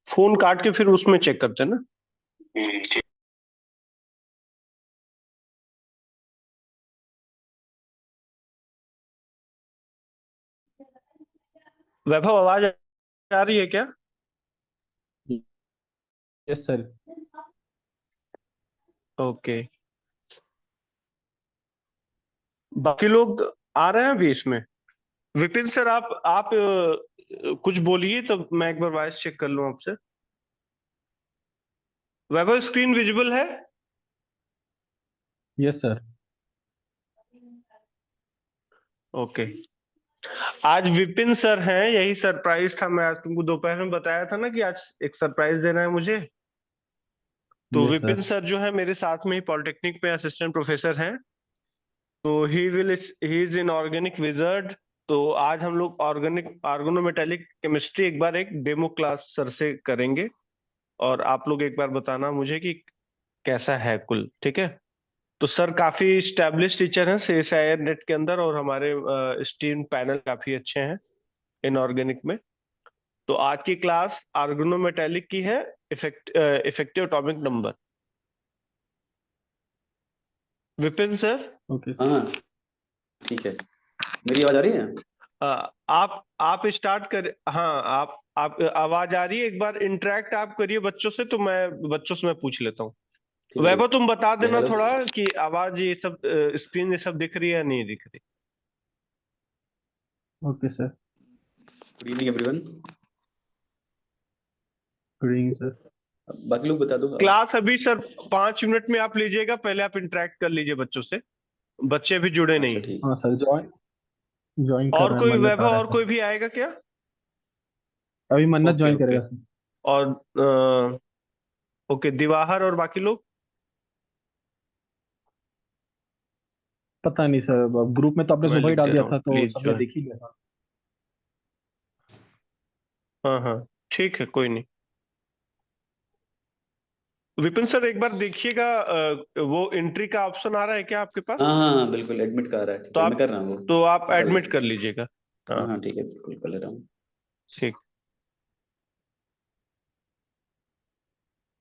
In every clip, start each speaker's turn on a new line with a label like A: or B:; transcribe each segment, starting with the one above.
A: Phone काट के फिर उसमें चेक करते हैं ना। वैभव, आवाज आ रही है क्या?
B: Yes sir.
A: ओके। बाकी लोग आ रहे हैं अभी इसमें? विपिन सर, आप कुछ बोलिए तो मैं एक बार वॉइस चेक कर लूं आपसे। वैभव, स्क्रीन विजिबल है?
B: Yes sir.
A: ओके। आज विपिन सर हैं, यही सरप्राइज था। मैं आज तुमको दोपहर में बताया था ना कि आज एक सरप्राइज देना है मुझे। तो
B: यस
A: विपिन
B: सर।
A: सर जो है मेरे साथ में ही पॉलिटेक्निक में असिस्टेंट प्रोफेसर हैं। तो he is in organic wizard. तो आज हम लोग ऑर्गेनिक ऑर्गेनोमेटेलिक केमिस्ट्री एक बार एक डेमो क्लास सर से करेंगे। और आप लोग एक बार बताना मुझे कि कैसा है कुल, ठीक है? तो सर काफी स्टैब्लिश टीचर हैं सीएसआईआर नेट के अंदर, और हमारे स्टीम पैनल काफी अच्छे हैं इनऑर्गेनिक में। तो आज की क्लास ऑर्गेनोमेटेलिक की है, effective atomic number. Vipin sir,
B: okay
C: हाँ हाँ, ठीक है। मेरी आवाज आ रही है?
A: आप स्टार्ट कर। हाँ, आप आवाज आ रही है। एक बार इंटरेक्ट आप करिए बच्चों से, तो मैं बच्चों से मैं पूछ लेता हूँ।
C: ठीक है,
A: वैभव, तुम बता
C: ठीक है।
A: देना
C: हेलो,
A: थोड़ा कि आवाज ये सब स्क्रीन ये सब दिख रही है या नहीं दिख रही।
B: Okay sir.
C: Good evening everyone.
B: Good evening sir.
C: बाकी लोग बता दो आप।
A: क्लास अभी सर 5 मिनट में आप लीजिएगा। पहले आप इंटरेक्ट कर लीजिए बच्चों से। बच्चे अभी जुड़े
C: अच्छा
A: नहीं हैं।
C: ठीक।
B: हाँ सर, ज्वाइन ज्वाइन कर
A: और
B: रहे हैं,
A: कोई
B: मन्नत आ
A: वैभव,
B: रहा है
A: और
B: सर।
A: कोई भी आएगा क्या?
B: अभी मन्नत
A: ओके
B: ज्वाइन
A: ओके।
B: करेगा सर।
A: और ओके, दिवाकर और बाकी लोग?
B: पता नहीं सर, ग्रुप में तो आपने
A: मैं
B: सुबह ही
A: लिख
B: डाल
A: दे
B: दिया
A: रहा हूँ,
B: था तो
A: प्लीज
B: सबने
A: ज्वाइन।
B: देख ही लिया था।
A: हाँ हाँ, ठीक है, कोई नहीं। विपिन सर, एक बार देखिएगा, वो एंट्री का ऑप्शन आ रहा है क्या आपके पास?
C: हाँ हाँ हाँ, बिल्कुल एडमिट का आ रहा है। ठीक
A: तो
C: है, मैं
A: आप
C: कर रहा हूँ वो।
A: तो आप
C: कर ले।
A: एडमिट कर लीजिएगा।
C: हाँ
A: हाँ,
C: हाँ, ठीक है, बिल्कुल कर ले रहा हूँ।
A: ठीक।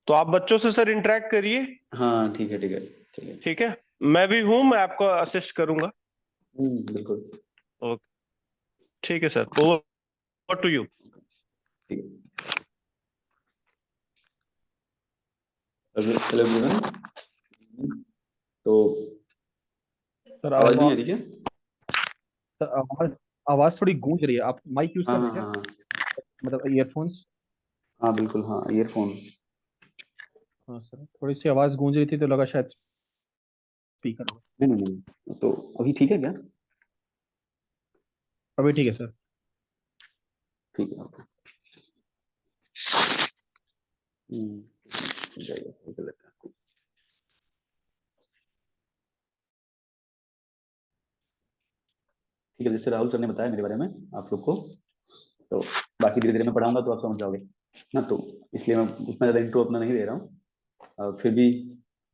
A: तो आप बच्चों से सर इंटरेक्ट करिए।
C: हाँ ठीक है, ठीक है, ठीक है।
A: ठीक है, मैं भी हूँ, मैं आपको असिस्ट करूंगा।
C: बिल्कुल।
A: ओके, ठीक है सर, ओवर टू यू।
C: ठीक है। Hello everyone. तो
B: सर
C: आवाज नहीं आ
B: आवाज
C: रही क्या?
B: सर आवाज आवाज थोड़ी गूंज रही है। आप माइक यूज
C: हाँ
B: कर रहे
C: हाँ
B: हैं
C: हाँ हाँ।
B: क्या, मतलब ईयरफोन्स?
C: हाँ बिल्कुल, हाँ ईयरफोन।
B: हाँ सर, थोड़ी सी आवाज गूंज रही थी तो लगा शायद स्पीकर होगा।
C: नहीं नहीं नहीं, तो अभी ठीक है क्या?
B: अभी ठीक है सर।
C: ठीक है, ओके। हो जाएगा, सही कर लेते हैं। ठीक है, जैसे राहुल सर ने बताया मेरे बारे में आप लोग को, तो बाकी धीरे धीरे मैं पढ़ाऊंगा तो आप समझ जाओगे ना। तो इसलिए मैं उसमें ज़्यादा इंट्रो अपना नहीं दे रहा हूँ। फिर भी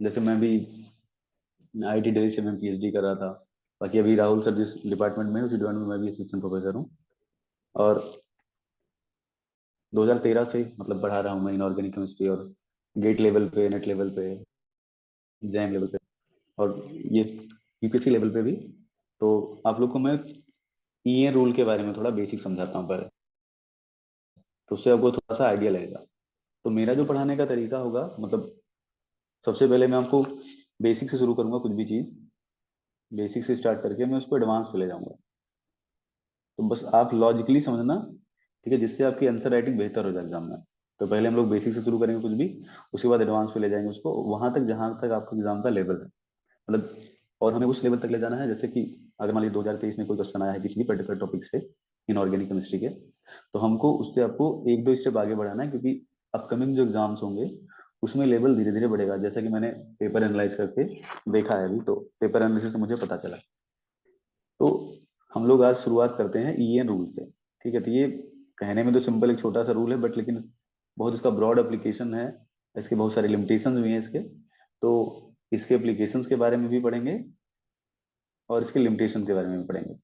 C: जैसे मैं भी आईआईटी दिल्ली से मैं पीएचडी कर रहा था। बाकी अभी राहुल सर जिस डिपार्टमेंट में है, उसी डिपार्टमेंट में मैं भी असिस्टेंट प्रोफेसर हूँ। और 2013 से मतलब पढ़ा रहा हूँ मैं इनऑर्गेनिक केमिस्ट्री, और गेट लेवल पे, नेट लेवल पे, एग्जाम लेवल पे, और ये यूपीएससी लेवल पे भी। तो आप लोग को मैं ईए रूल के बारे में थोड़ा बेसिक समझाता हूँ पहले, तो उससे आपको थोड़ा सा आइडिया लगेगा। तो मेरा जो पढ़ाने का तरीका होगा, मतलब सबसे पहले मैं आपको बेसिक से शुरू करूंगा। कुछ भी चीज़ बेसिक से स्टार्ट करके मैं उसको एडवांस पे ले जाऊंगा। तो बस आप लॉजिकली समझना, ठीक है, जिससे आपकी आंसर राइटिंग बेहतर हो जाए एग्जाम में। तो पहले हम लोग बेसिक से शुरू करेंगे कुछ भी, उसके बाद एडवांस पे ले जाएंगे उसको, वहां तक जहां तक आपका एग्जाम का लेवल है, मतलब। और हमें उस लेवल तक ले जाना है, जैसे कि अगर मान लीजिए 2023 में कोई क्वेश्चन आया है किसी भी पर्टिकुलर टॉपिक से इनऑर्गेनिक केमिस्ट्री के, तो हमको उससे आपको एक दो स्टेप आगे बढ़ाना है, क्योंकि अपकमिंग जो एग्जाम्स होंगे उसमें लेवल धीरे धीरे बढ़ेगा। जैसा कि मैंने पेपर एनालाइज करके देखा है अभी, तो पेपर एनालिसिस से मुझे पता चला। तो हम लोग आज शुरुआत करते हैं ईएन रूल से। ठीक है, तो ये कहने में तो सिंपल एक छोटा सा रूल है, बट लेकिन बहुत इसका ब्रॉड एप्लीकेशन है, इसके बहुत सारे लिमिटेशंस भी हैं इसके। तो इसके एप्लीकेशंस के बारे में भी पढ़ेंगे और इसके लिमिटेशन के बारे में भी पढ़ेंगे।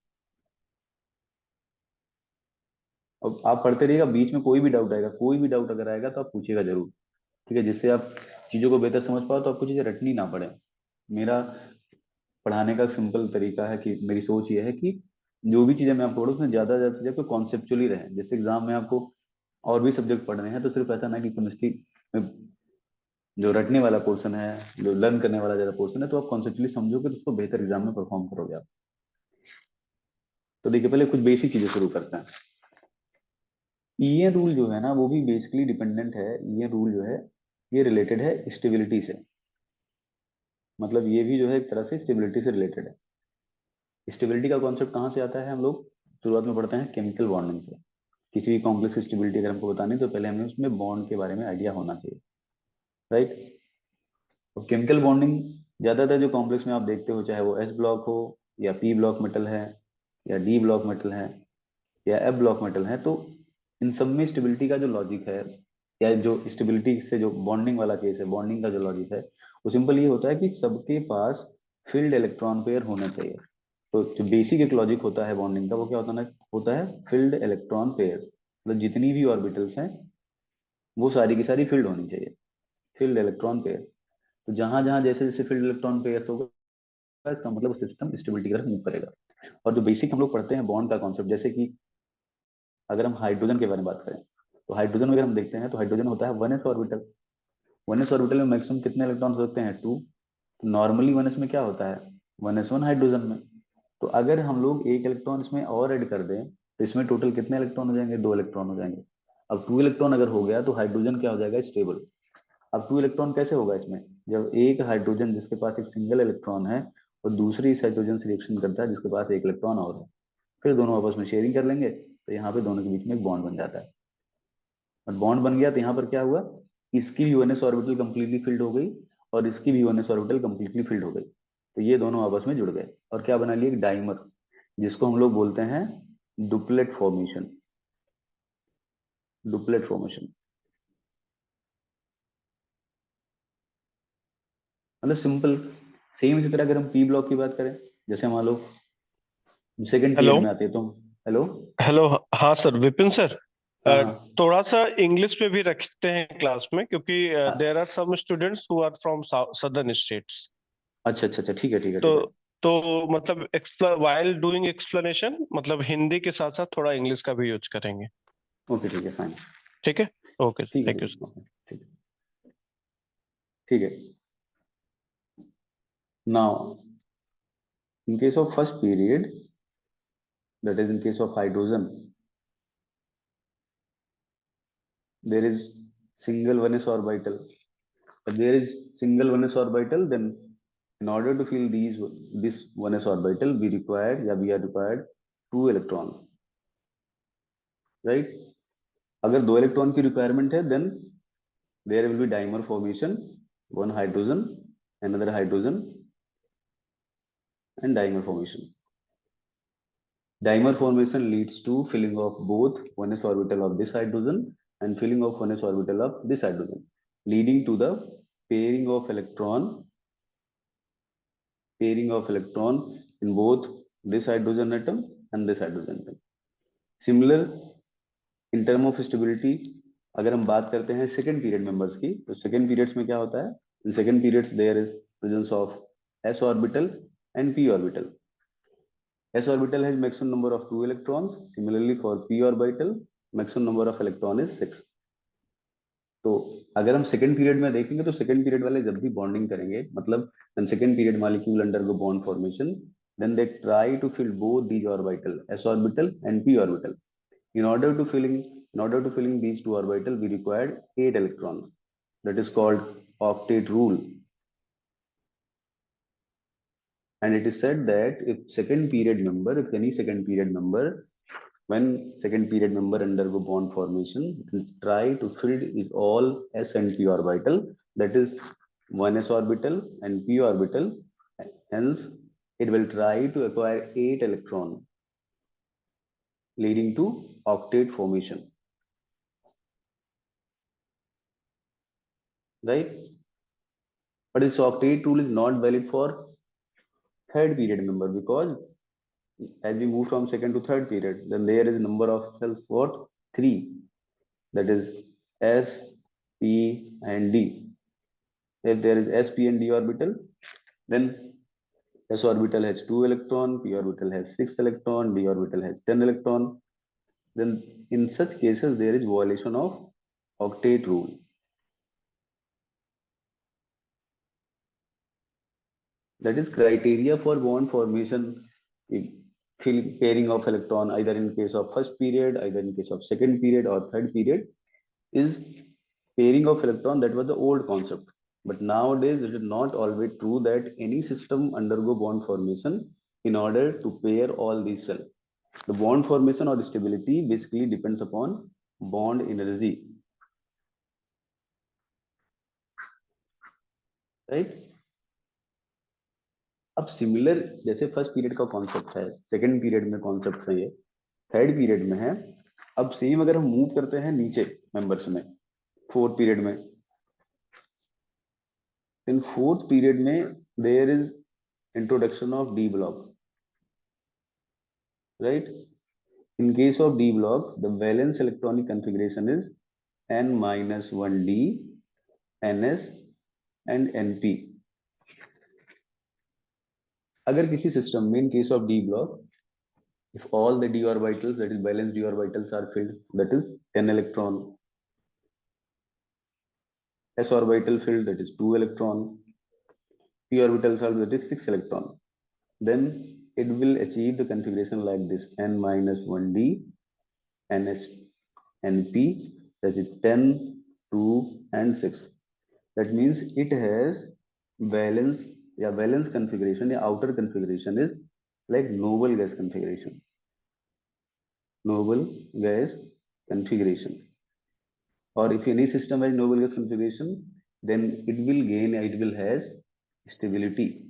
C: अब आप पढ़ते रहिएगा, बीच में कोई भी डाउट आएगा, कोई भी डाउट अगर आएगा तो आप पूछिएगा जरूर। ठीक है, जिससे आप चीज़ों को बेहतर समझ पाओ, तो आपको चीज़ें रटनी ना पड़े। मेरा पढ़ाने का सिंपल तरीका है कि मेरी सोच ये है कि जो भी चीज़ें मैं आपको पढ़ूँ उसमें ज़्यादा से ज़्यादा चीज़ें कॉन्सेप्चुअली रहे। जैसे एग्जाम में आपको और भी सब्जेक्ट पढ़ने हैं, तो सिर्फ ऐसा ना कि केमिस्ट्री में जो रटने वाला पोर्शन है, जो लर्न करने वाला ज़्यादा पोर्शन है, तो आप कॉन्सेप्चुअली समझोगे तो उसको बेहतर एग्जाम में परफॉर्म करोगे आप। तो देखिए, पहले कुछ बेसिक चीज़ें शुरू करते हैं। ईएन रूल जो है ना, वो भी बेसिकली डिपेंडेंट है। ईएन रूल जो है ये रिलेटेड है स्टेबिलिटी से। मतलब ये भी जो है एक तरह से स्टेबिलिटी से रिलेटेड है। स्टेबिलिटी का कॉन्सेप्ट कहाँ से आता है? हम लोग शुरुआत में पढ़ते हैं केमिकल बॉन्डिंग से। किसी भी कॉम्प्लेक्स की स्टेबिलिटी अगर हमको बतानी है, तो पहले हमें उसमें बॉन्ड के बारे में आइडिया होना चाहिए, राइट। तो केमिकल बॉन्डिंग ज्यादातर जो कॉम्प्लेक्स में आप देखते हो, चाहे वो एस ब्लॉक हो या पी ब्लॉक मेटल है या डी ब्लॉक मेटल है या एफ ब्लॉक मेटल है, तो इन सब में स्टेबिलिटी का जो लॉजिक है, या जो स्टेबिलिटी से जो बॉन्डिंग वाला केस है, बॉन्डिंग का जो लॉजिक है, वो सिंपल ये होता है कि सबके पास फील्ड इलेक्ट्रॉन पेयर होना चाहिए। तो जो बेसिक एक लॉजिक होता है बॉन्डिंग का, वो क्या होता है फील्ड इलेक्ट्रॉन पेयर। मतलब जितनी भी ऑर्बिटल्स हैं वो सारी की सारी फील्ड होनी चाहिए, फील्ड इलेक्ट्रॉन पेयर। तो जहां जहां जैसे जैसे फील्ड इलेक्ट्रॉन पेयर होगा, इसका मतलब सिस्टम स्टेबिलिटी की तरफ मूव करेगा। और जो बेसिक हम लोग पढ़ते हैं बॉन्ड का कॉन्सेप्ट, जैसे कि अगर हम हाइड्रोजन के बारे में बात करें, तो हाइड्रोजन में अगर हम देखते हैं तो हाइड्रोजन होता है 1s ऑर्बिटल। 1s ऑर्बिटल में मैक्सिमम कितने इलेक्ट्रॉन होते हैं? 2। नॉर्मली 1s में क्या होता है? 1s1 हाइड्रोजन में। तो अगर हम लोग एक इलेक्ट्रॉन इसमें और ऐड कर दें, तो इसमें टोटल कितने इलेक्ट्रॉन हो जाएंगे? 2 इलेक्ट्रॉन हो जाएंगे। अब 2 इलेक्ट्रॉन अगर हो गया तो हाइड्रोजन क्या हो जाएगा? स्टेबल। अब 2 इलेक्ट्रॉन कैसे होगा इसमें? जब एक हाइड्रोजन जिसके पास एक सिंगल इलेक्ट्रॉन है और दूसरी इस हाइड्रोजन से रिएक्शन करता है जिसके पास एक इलेक्ट्रॉन और है, फिर दोनों आपस में शेयरिंग कर लेंगे, तो यहाँ पे दोनों के बीच में एक बॉन्ड बन जाता है। और बॉन्ड बन गया तो यहाँ पर क्या हुआ? इसकी भी 1s ऑर्बिटल कंप्लीटली फिल्ड हो गई और इसकी भी 1s ऑर्बिटल कंप्लीटली फिल्ड हो गई। तो ये दोनों आपस में जुड़ गए और क्या बना लिए? एक डाइमर, जिसको हम लोग बोलते हैं डुप्लेट फॉर्मेशन। डुप्लेट फॉर्मेशन मतलब सिंपल सेम इसी तरह अगर हम पी ब्लॉक की बात करें, जैसे मान लो सेकंड
A: हेलो।
C: पीरियड में आते हैं तो। हेलो।
A: हेलो। हाँ सर, विपिन सर।
C: हाँ हाँ
A: थोड़ा सा इंग्लिश में भी रखते हैं क्लास में, क्योंकि देयर
C: हाँ,
A: are some students who are from southern states.
C: अच्छा अच्छा अच्छा, ठीक है ठीक है
A: तो
C: ठीक है।
A: तो मतलब वाइल डूइंग एक्सप्लेनेशन, मतलब हिंदी के साथ साथ थोड़ा इंग्लिश का भी यूज करेंगे।
C: ओके ठीक है, फाइन।
A: ठीक है। ओके,
C: ठीक है
A: थैंक यू।
C: ठीक है, ओके ठीक है ठीक है। Now in case of first period, that is in case of hydrogen, there is single 1s orbital. If there is single 1s orbital, then in order to fill this 1s orbital, we are required 2 electrons, right? अगर 2 electron की requirement है, then there will be dimer formation, one hydrogen, another hydrogen, and dimer formation. Dimer formation leads to filling of both 1s orbital of this hydrogen and filling of 1s orbital of this hydrogen, leading to the pairing of electron in both this hydrogen atom and this hydrogen atom. Similar in term of stability, अगर हम बात करते हैं second period members की, तो second periods में क्या होता है? In second periods there is presence of s orbital and p orbital. S orbital has maximum number of 2 electrons. Similarly, for p orbital, maximum number of electron is 6. तो अगर हम second period में देखेंगे, तो सेकेंड पीरियड वाले जब भी bonding करेंगे, मतलब when second period molecule undergo bond formation, then they try to fill both these orbital, s orbital and p orbital. In order to filling these two orbital, we required 8 electrons. That is called octet rule. And it is said that if any second period member, when second period member undergo bond formation, it will try to fill is all s and p orbital, that is 1s orbital and p orbital. Hence, it will try to acquire 8 electron. leading to octet formation, right? But this octet rule is not valid for third period member, because as we move from second to third period, then there is number of cells for 3, that is S, P and D. If there is S, P and D orbital, then S orbital has 2 electron, P orbital has 6 electron, D orbital has 10 electron. Then in such cases there is violation of octet rule. That is criteria for bond formation, pairing of electron, either in case of first period, either in case of second period or third period, is pairing of electron. That was the old concept. But nowadays it is not always true that any system undergo bond formation in order to pair all these cells. The bond formation or stability basically depends upon bond energy, right? अब similar जैसे first period का concept है, second period में concept है, ये third period में है। अब सेम अगर हम मूव करते हैं नीचे मेंबर्स में, फोर्थ पीरियड में, इन फोर्थ पीरियड में there is introduction of D block, right? In case of D block the valence electronic configuration is n-1d, ns and np. अगर किसी सिस्टम में in case of D block, if all the d orbitals, that is valence d orbitals, are filled, that is 10 electron, s orbital filled, that is 2 electron, p orbitals are, that is 6 electron, then it will achieve the configuration like this: n-1d, ns, np, that is 10, 2 and 6. That means it has valence, या valence configuration या outer configuration is like noble gas configuration, noble gas configuration. Or if any system has noble gas configuration, then it will gain, it will has stability.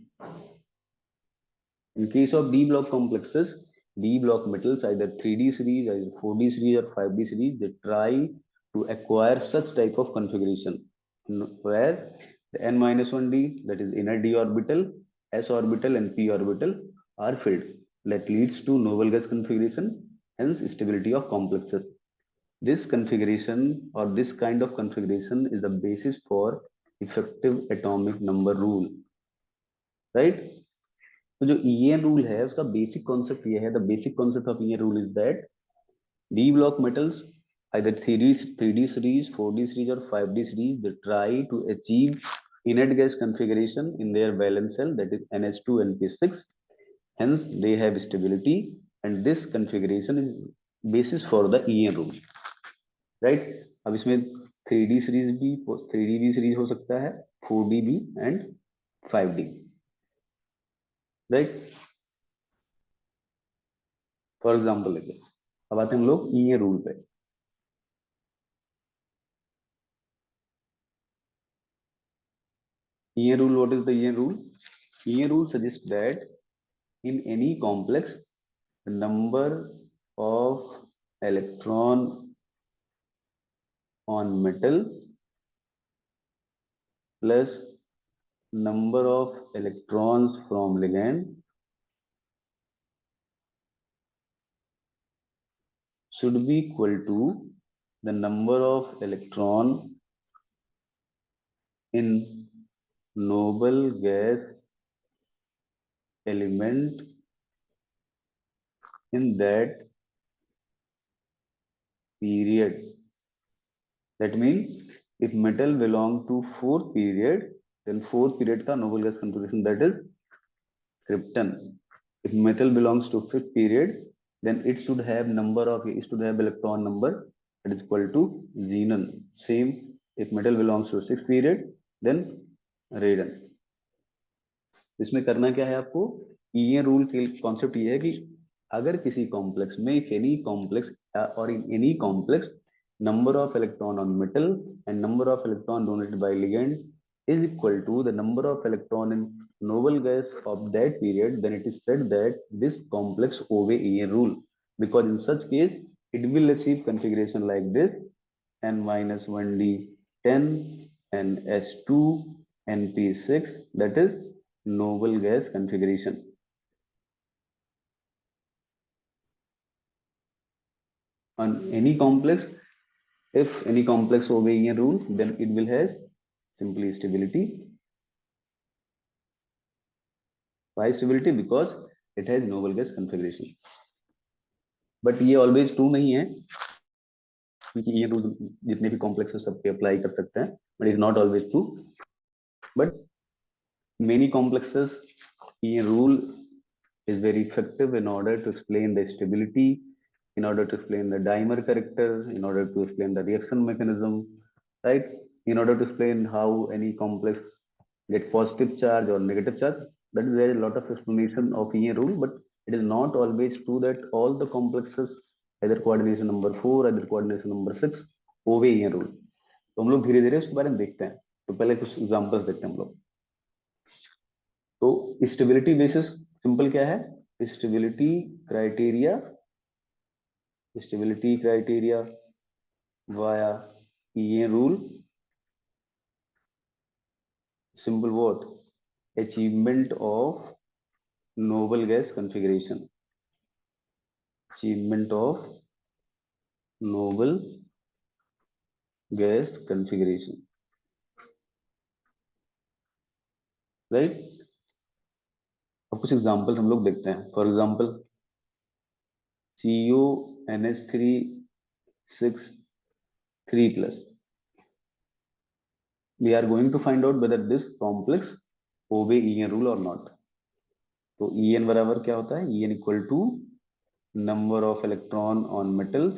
C: In case of d block complexes, d block metals, either 3d series, either 4d series or 5d series, they try to acquire such type of configuration where the n-1d, that is inner d orbital, s orbital and p orbital are filled. That leads to noble gas configuration, hence stability of complexes. This configuration or this kind of configuration is the basis for effective atomic number rule, right? तो जो EN rule है उसका basic concept ये है, the basic concept of EN rule is that D block metals, either 3D series, 4D series or 5D series, they try to achieve inert gas configuration in their valence cell, that is NH2 and P6. Hence they have stability, and this configuration is basis for the EN rule, right? अब इसमें 3D series भी, 3D भी series हो सकता है, 4D भी and 5D, right? For example लेके अब आते हैं हम लोग EN रूल पे। EN rule, what is the EN rule? EN rule suggests that in any complex, the number of electron on metal plus number of electrons from ligand should be equal to the number of electron in noble gas element in that period. That means if metal belong to fourth period, then fourth period का noble gas configuration, that is krypton. If metal belongs to fifth period, then it should have number of, it should have electron number that is equal to xenon. Same if metal belongs to sixth period, then radon. इसमें करना क्या है आपको? EN rule के concept ये है कि अगर किसी कॉम्प्लेक्स में, if any complex or in any complex, number of electron on metal and number of electron donated by ligand is equal to the number of electron in noble gas of that period, then it is said that this complex obey EN rule. because in such case it will achieve configuration like this: N-1D 10 and S2 NP6, that is noble gas configuration. On any complex, if any complex obeying a rule, then it will has simply stability. Why stability? Because it has noble gas configuration. But ये always true नहीं है, क्योंकि ये rule जितने भी complex है सब पे अप्लाई कर सकते हैं, but is not always true. But many complexes ये rule is very effective in order to explain the stability, in order to explain the dimer character, in order to explain the reaction mechanism, right? In order to explain how any complex get positive charge or negative charge. That is there is a lot of explanation of E rule, but it is not always true that all the complexes, either coordination number 4, either coordination number 6, obey E rule. तो हम लोग धीरे धीरे उसके बारे में देखते हैं. तो पहले कुछ एग्जांपल्स देखते हैं हम लोग. तो स्टेबिलिटी बेसिस सिंपल क्या है? स्टेबिलिटी क्राइटेरिया वाया ये rule. Simple what? Achievement of noble gas configuration. Achievement of noble gas configuration, right? अब कुछ एग्जांपल हम लोग देखते हैं. For example CONH3 6 3+. We are going to find out whether this complex obey EN rule or not. तो EN बराबर क्या होता है? EN equal to number of electron on metals,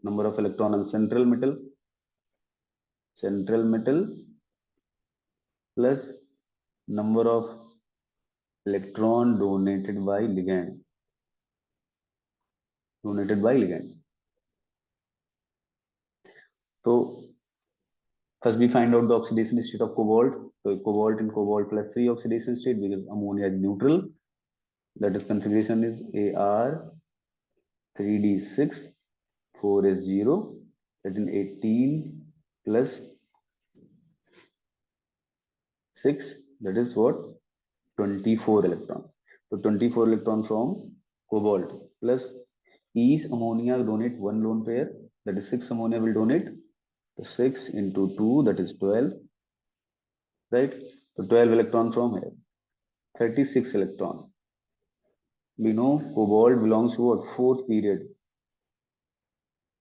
C: number of electron on central metal plus number of electron donated by ligand. तो first we find out the oxidation state of cobalt. So cobalt and cobalt plus 3 oxidation state, because ammonia is neutral. That is configuration is Ar3d6 4s0. That is 18 plus 6. That is what? 24 electron. So 24 electron from cobalt plus each ammonia donate one lone pair. That is 6 ammonia will donate. So 6 into 2, that is 12, right? So 12 electron from here, 36 electron. We know cobalt belongs to what? 4th period,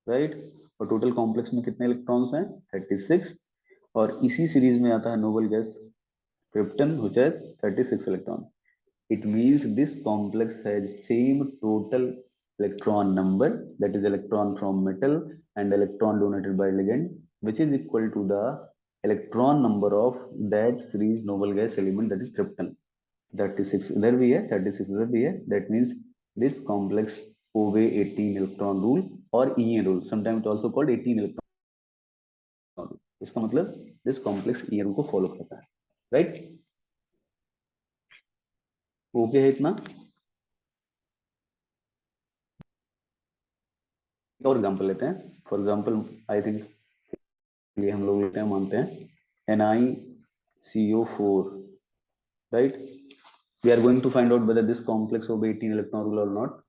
C: right? और total complex में कितने electrons हैं? 36. और इसी series में आता है noble gas krypton, which has 36 electron. It means this complex has same total electron number, that is electron from metal and electron donated by ligand, which is equal to the electron number of that series noble gas element, that is krypton. 36 इधर भी है, 36 इधर भी है. That means this complex obey 18 electron rule और EN rule. Sometimes it also called 18 electron rule. इसका मतलब this complex EN rule को follow करता है, right? ओके है इतना? और एग्जांपल लेते हैं. फॉर एग्जांपल आई थिंक ये हम लोग लेते हैं, मानते हैं NiCO4, right? We are going to find out whether this complex obey 18 electron rule or not.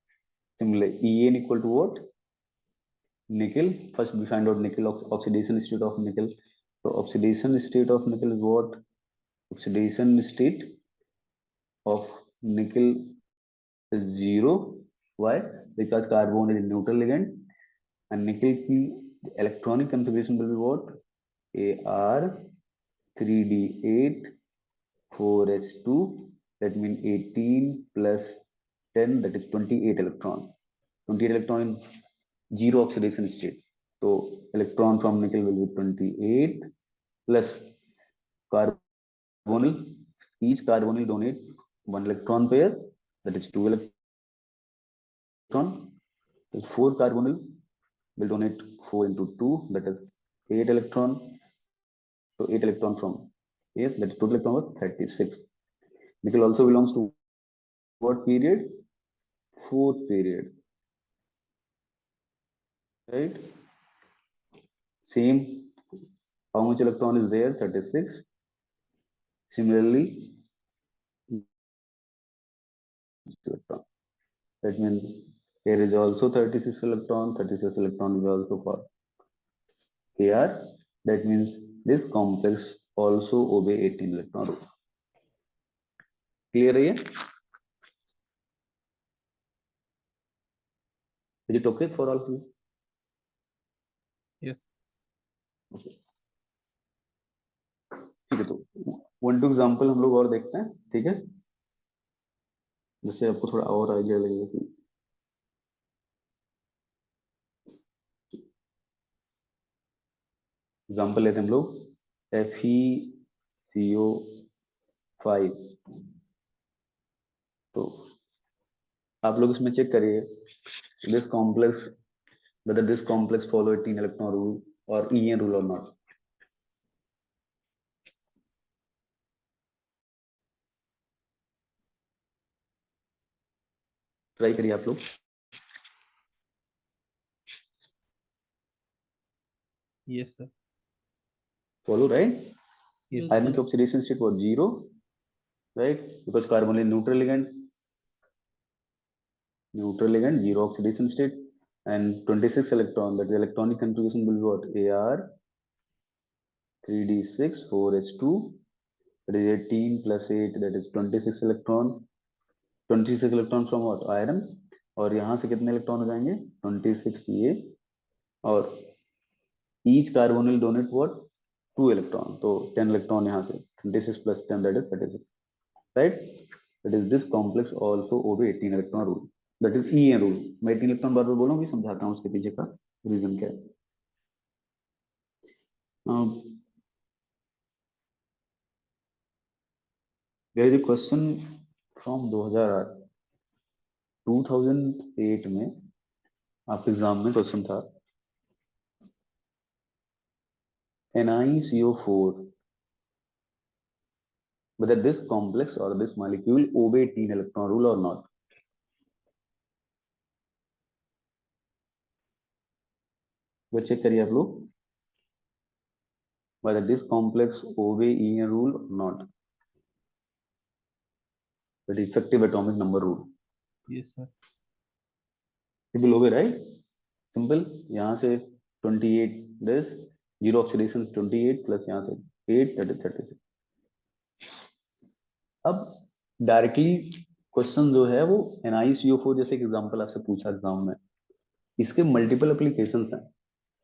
C: Similarly, En equal to what? Nickel. First we find out nickel oxidation state of nickel. So oxidation state of nickel is what? Oxidation state of nickel is 0. Why? Because carbon is neutral ligand and nickel की electronic configuration will be what? Ar3d8 4s2. That means 18 plus 10, that is 28 electron. 28 electron in zero oxidation state. So electron from nickel will be 28 plus carbonyl. Each carbonyl donate one electron pair, that is 2 electron. So 4 carbonyl will donate 4 into 2, that is 8 electron. So 8 electron from here, that is total electron was 36. Nickel also belongs to what period? 4th period. right? Same, how much electron is there? 36. Similarly, electron. That means here is also 36 electron. 36 electron is also for Kr. That means this complex also obey 18 electron rule. Clear है? Is it okay for all of you?
B: Yes.
C: Okay. ठीक है, तो 1-2 example हम लोग और देखते हैं, ठीक है, जिससे आपको थोड़ा और आइडिया लगेगा कि एग्जांपल लेते हैं हम लोग FeCO5। तो आप लोग इसमें चेक करिए this complex whether this complex follow 18 electron rule or EN rule or not. Try करिए आप लोग।
B: Yes, sir.
C: Follow, right?
B: Yes,
C: Iron
B: sir.
C: की oxidation state was 0, right? Because carbon is neutral ligand, zero oxidation state, and 26 electron, that the electronic configuration will be what? Ar 3d6 4h2, that is 18 plus 8, that is 26 electron. 26 electron from what? Iron. और यहाँ से कितने electron हो जाएंगे? 26 ये, और each carbon will donate what? 2 electron. तो 10 electron यहाँ से 26 plus 10, that is 36, right? That is this complex also obey 18 electron rule, that is EN rule. मैं 18 electron बार बार बोलूँगी, समझाता हूँ उसके पीछे का रीजन क्या है. There is a question from 2008 में आपके एग्जाम में क्वेश्चन था NiCO4 whether this complex or this molecule obey 18 electron rule or not. वो चेक करिए आप लोग whether this complex obey EN rule or not, that is effective atomic number rule.
B: Yes, sir.
C: It will obey, right? Simple. यहाँ से 28 this zero oxidation 28 plus यहाँ से 8, that is 36. अब directly question जो है वो NiCO4 जैसे एग्जांपल आपसे पूछा एग्जाम में, इसके मल्टीपल एप्लीकेशंस हैं,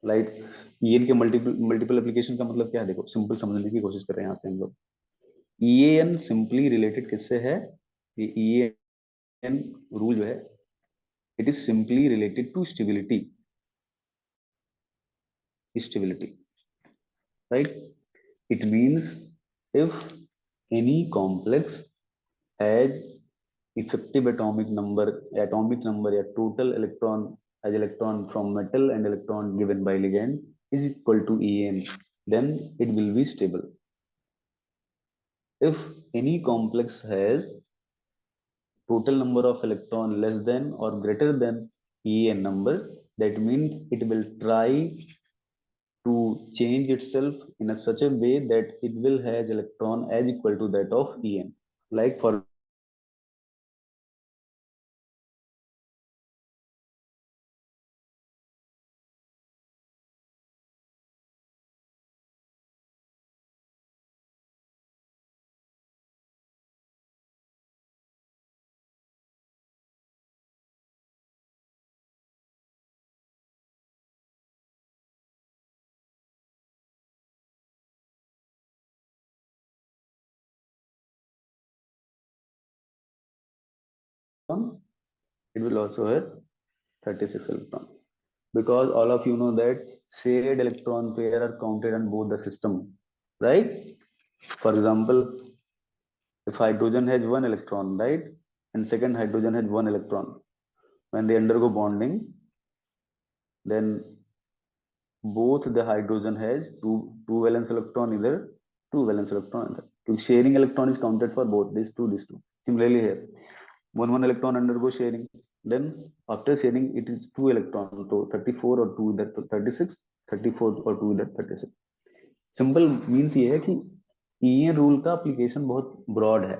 C: लाइक EN के मल्टीपल एप्लीकेशन का मतलब क्या है? देखो सिंपल समझने की कोशिश कर रहे हैं यहाँ से हम लोग. EN सिंपली रिलेटेड किससे है? ये EN रूल जो है it is simply related to stability, right? It means if any complex has effective atomic number या total electron as electron from metal and electron given by ligand is equal to En, then it will be stable. If any complex has total number of electron less than or greater than En number, that means it will try to change itself in a such a way that it will has electron as equal to that of En. Like for it will also have 36 electron, because all of you know that shared electron pair are counted on both the system, right? For example, if hydrogen has 1 electron, right, and second hydrogen has 1 electron, when they undergo bonding, then both the hydrogen has two valence electron either, two valence electron either. So sharing electron is counted for both these two. Similarly here, one electron undergo sharing, then after sharing it is 2 electron, so 34 और 2 इधर तो 36, 34 और 2 इधर 36. Simple means ये है कि ईएन rule का application बहुत ब्रॉड है.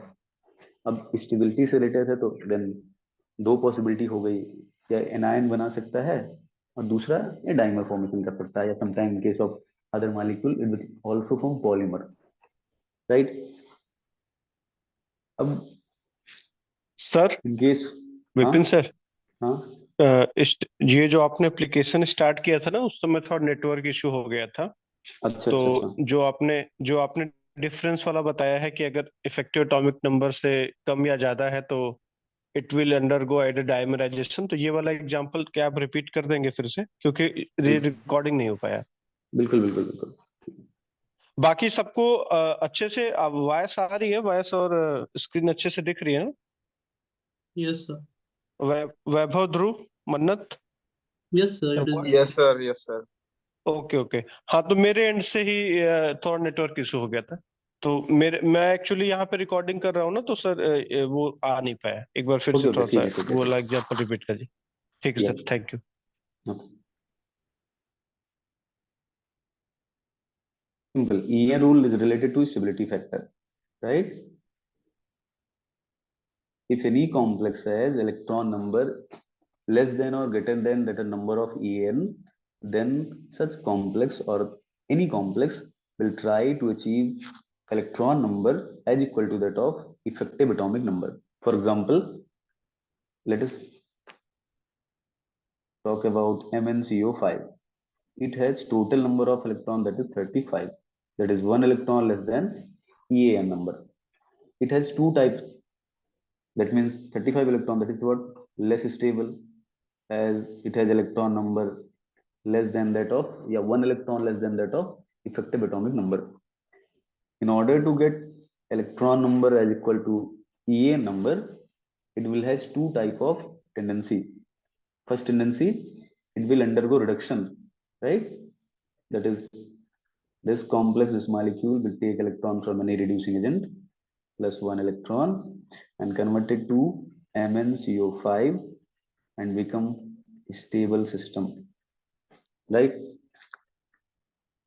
C: अब स्टेबिलिटी से रिलेटेड है तो देन दो पॉसिबिलिटी हो गई, या एनायन बना सकता है और दूसरा ये डाइमर फॉर्मेशन कर सकता है, या sometime in case of other molecule it will also form polymer, right. अब
A: सर,
C: इन केस, हाँ
A: विपिन सर,
C: हाँ
A: ये जो आपने एप्लीकेशन स्टार्ट किया था ना, उस समय थोड़ा नेटवर्क इशू हो गया था.
C: अच्छा
A: तो
C: अच्छा अच्छा.
A: जो आपने डिफरेंस वाला बताया है कि अगर इफेक्टिव एटॉमिक नंबर से कम या ज्यादा है तो it will undergo at dimerization, तो ये वाला एग्जांपल क्या आप रिपीट कर देंगे फिर से, क्योंकि ये
C: बिल्कुल
A: रिकॉर्डिंग नहीं हो पाया.
C: बिल्कुल बिल्कुल बिल्कुल.
A: बाकी सबको अच्छे से वॉइस आ रही है, वॉइस और स्क्रीन अच्छे से दिख रही है ना?
D: Yes, sir.
A: वैभव, ध्रुव, मन्नत,
D: Yes, sir. It is
A: everyone?
D: visible.
E: Yes sir, yes sir.
A: Okay okay. हाँ, तो मेरे एंड से ही थोड़ा नेटवर्क इशू हो गया था. तो मैं एक्चुअली यहाँ पे रिकॉर्डिंग कर रहा हूँ ना, तो सर वो आ नहीं पाया. एक बार फिर
C: ओके
A: से
C: ओके,
A: थोड़ा
C: ठीक
A: सा
C: है ठीक है
A: वो
C: ठीक
A: एग्जांपल रिपीट कर दीजिए. ठीक है
C: है.
A: Sir, thank you.
C: Simple. EN rule is related to stability factor, right? If any complex has electron number less than or greater than that number of En, then such complex or any complex will try to achieve electron number as equal to that of effective atomic number. For example, let us talk about MnCO5. It has total number of electron that is 35. That is one electron less than EAN number. It has two types. That means 35 electron, that is what? Less stable, as it has electron number less than that of, yeah, one electron less than that of effective atomic number. In order to get electron number as equal to EA number, it will has two type of tendency. First tendency, it will undergo reduction, right? That is, this complex, this molecule will take electron from any reducing agent plus one electron and convert it to MnCO5 and become a stable system, right?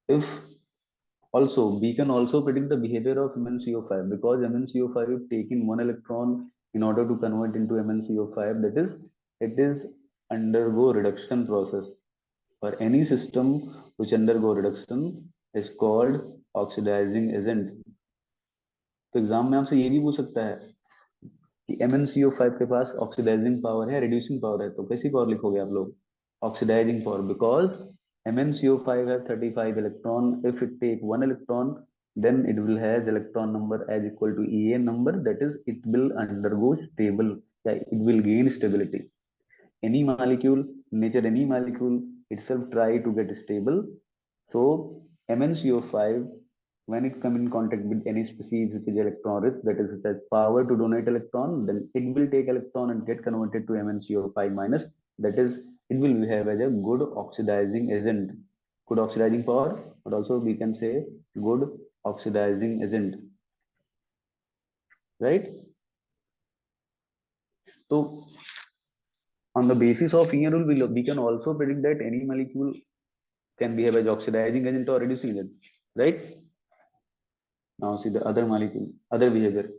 C: If also we can also predict the behavior of MnCO5, because MnCO5 is taking one electron in order to convert into MnCO5, that is, it is undergo reduction process. For any system which undergo reduction is called oxidizing agent. तो exam में आपसे ये भी पूछ सकता है कि MnCO5 के पास ऑक्सीडाइजिंग पावर है, रिड्यूसिंग पावर है, तो कैसी पावर लिखोगे आप लोग? Oxidizing power, because MnCO5 has 35 electron. If it take one electron, then it will has electron number as equal to En number. That is, it will undergo stable. It will gain stability. Any molecule, nature any molecule itself try to get stable. So MnCO5, when it come in contact with any species which is electron rich, that is, it has power to donate electron, then it will take electron and get converted to MnCO5 minus. That is, it will behave as a good oxidizing agent. Good oxidizing power, but also we can say good oxidizing agent, right? So on the basis of EN rule, we can also predict that any molecule can behave as oxidizing agent or reducing agent, right? Now see the other molecule, other behavior.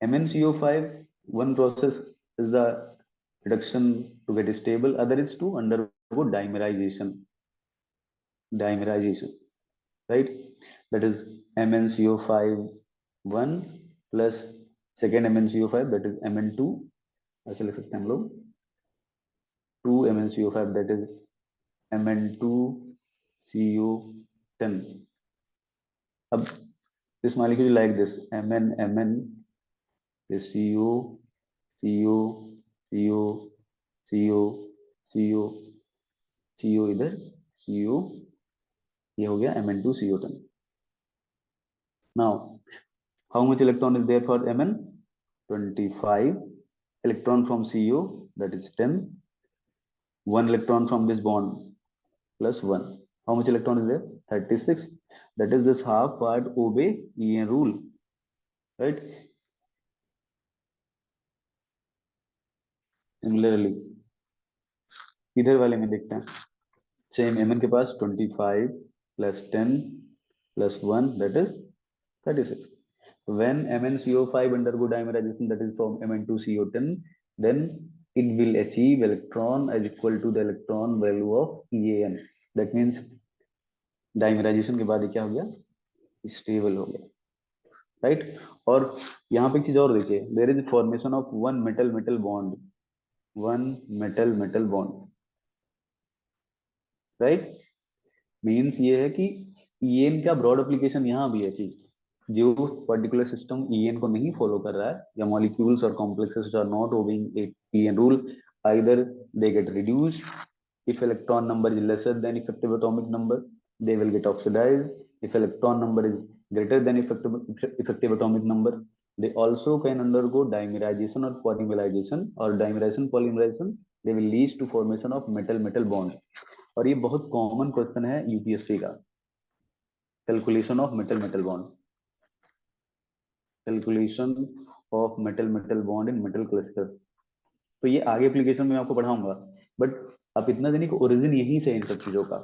C: MnCO5, one process is the reduction to get stable, other is to undergo dimerization. Dimerization, right? That is MnCO5 1 plus second MnCO5, that is Mn2. ऐसे लिख सकते हैं हम लोग 2 MnCO5, that is Mn2CO10. अब this molecule like this, Mn, this CO, CO, CO, CO, CO, CO इधर, CO, ये हो गया Mn2CO10. Now, how much electron is there for Mn? 25. Electron from CO, that is 10. 1 electron from this bond, plus 1. How much electron is there? 36. That is, this half part obey EN rule, right? Similarly, इधर वाले में देखते हैं, same Mn के पास 25 plus 10 plus 1 that is 36. When MnCO5 undergo dimerization, that is from Mn2CO10, then it will achieve electron as equal to the electron value of EAN. That means dimerization के बाद ये क्या हो गया, स्टेबल हो गया, right. और यहाँ पे एक चीज और देखिए, there is formation of one metal metal bond, one metal metal bond, right. Means ये है कि ईएन का ब्रॉड एप्लीकेशन यहाँ भी है कि जो पर्टिकुलर सिस्टम ईएन को नहीं फॉलो कर रहा है, या मॉलिक्यूल्स और complexes are not obeying a EAN rule, either they get reduced if electron number is lesser than effective atomic number, they will get oxidized if electron number is greater than effective atomic number. They also can undergo dimerization or polymerization, or dimerization polymerization they will lead to formation of metal metal bond. और ये बहुत common question है UPSC का, calculation of metal metal bond, calculation of metal metal bond in metal clusters. तो ये आगे application में आपको पढ़ाऊंगा, बट आप इतना जानिए कि ओरिजिन यहीं से इन सब चीजों का,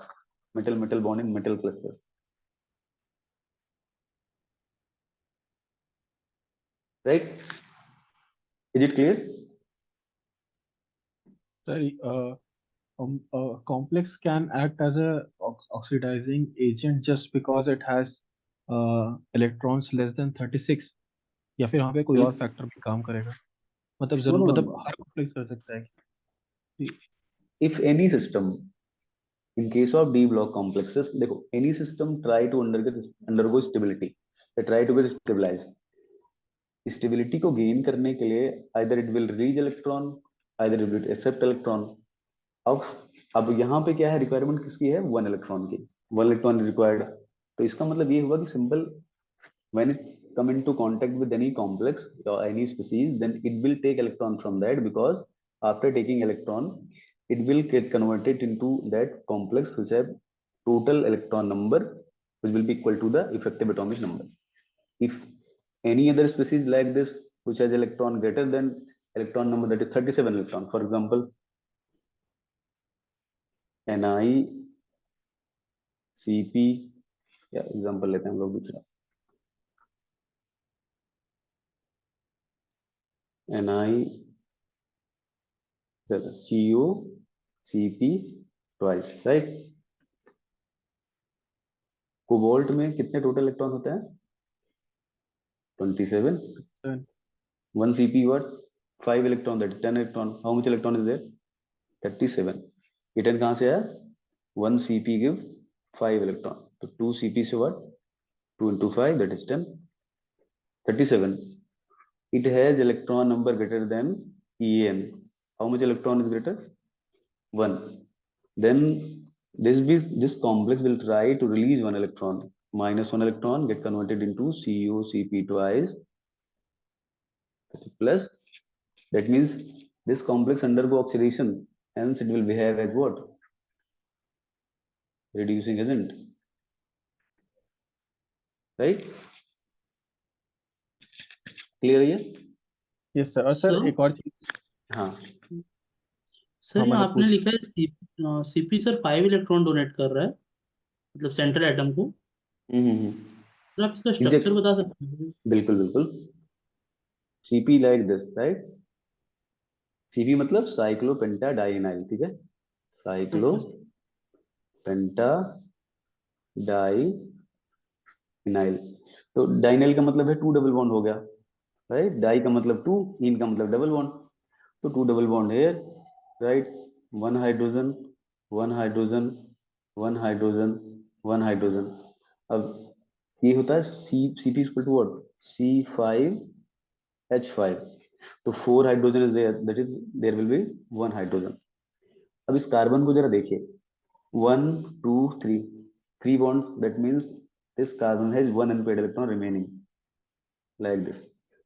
C: metal metal bond in metal clusters, right. Is it clear?
B: Sir, a complex can act as a oxidizing agent just because it has electrons less than 36, या फिर वहाँ पे कोई और फैक्टर भी काम करेगा? मतलब
C: No,
B: जरूर,
C: no,
B: मतलब
C: no.
B: हर कॉम्प्लेक्स कर सकता है कि
C: If any system, in case of D block complexes, देखो any system try to undergo stability, they try to get stabilized. Stability को गेन करने के लिए either it will reach electron, either it will accept electron. अब अब यहाँ पे क्या है, रिक्वायरमेंट किसकी है, वन इलेक्ट्रॉन की, वन इलेक्ट्रॉन रिक्वायर्ड। तो इसका मतलब ये हुआ कि simple, when it come into contact with any complex or any species, then it will take electron from that, because after taking electron it will get converted into that complex which have total electron number which will be equal to the effective atomic number. If any other species like this which has electron greater than electron number, that is 37 electron, for example NiCp, या example लेते हैं हम लोग दूसरा, NiCoCp twice, right. Cobalt में कितने total electron होते हैं, 27. 1 Cp what, 5 electron, that is 10 electron. How much electron is there, 37. ये 10 कहाँ से आया, 1 Cp give 5 electron, तो 2 Cp से what, 2 into 5 that is 10, 37. It has electron number greater than En. How much electron is greater, 1. Then this complex will try to release 1 electron, minus 1 electron get converted into COCp twice plus, that means this complex undergo oxidation, hence it will behave as what, reducing agent, right? Clear है?
B: Yes sir. और sir
D: sir
B: एक और चीज,
C: हाँ
D: sir
B: हाँ
D: यहाँ
B: मतलब
D: आपने
B: पूछ,
D: लिखा है सीपी सर 5 इलेक्ट्रॉन डोनेट कर रहा है, मतलब सेंट्रल एटम को। सर आप इसका स्ट्रक्चर
C: एग्जैक्ट,
D: बता सकते हैं?
C: बिल्कुल बिल्कुल। Cp like this, right? Cp मतलब साइक्लोपेंटाडाइनाइल, ठीक है,
D: ओके।
C: साइक्लोपेंटाडाइनाइल। तो डाइनाइल का मतलब है टू डबल बॉन्ड हो गया, राइट। डाई का मतलब टू, इन का मतलब डबल बॉन्ड, तो टू डबल बॉन्ड है, right. One hydrogen, one hydrogen, one hydrogen, one hydrogen. अब ये होता है Cp equal to what, C5H5, तो 4 hydrogen is there, that is there will be 1 hydrogen. अब इस कार्बन को जरा देखिए, 1 2 3, 3 bonds, that means this carbon has 1 unpaired electron remaining like this.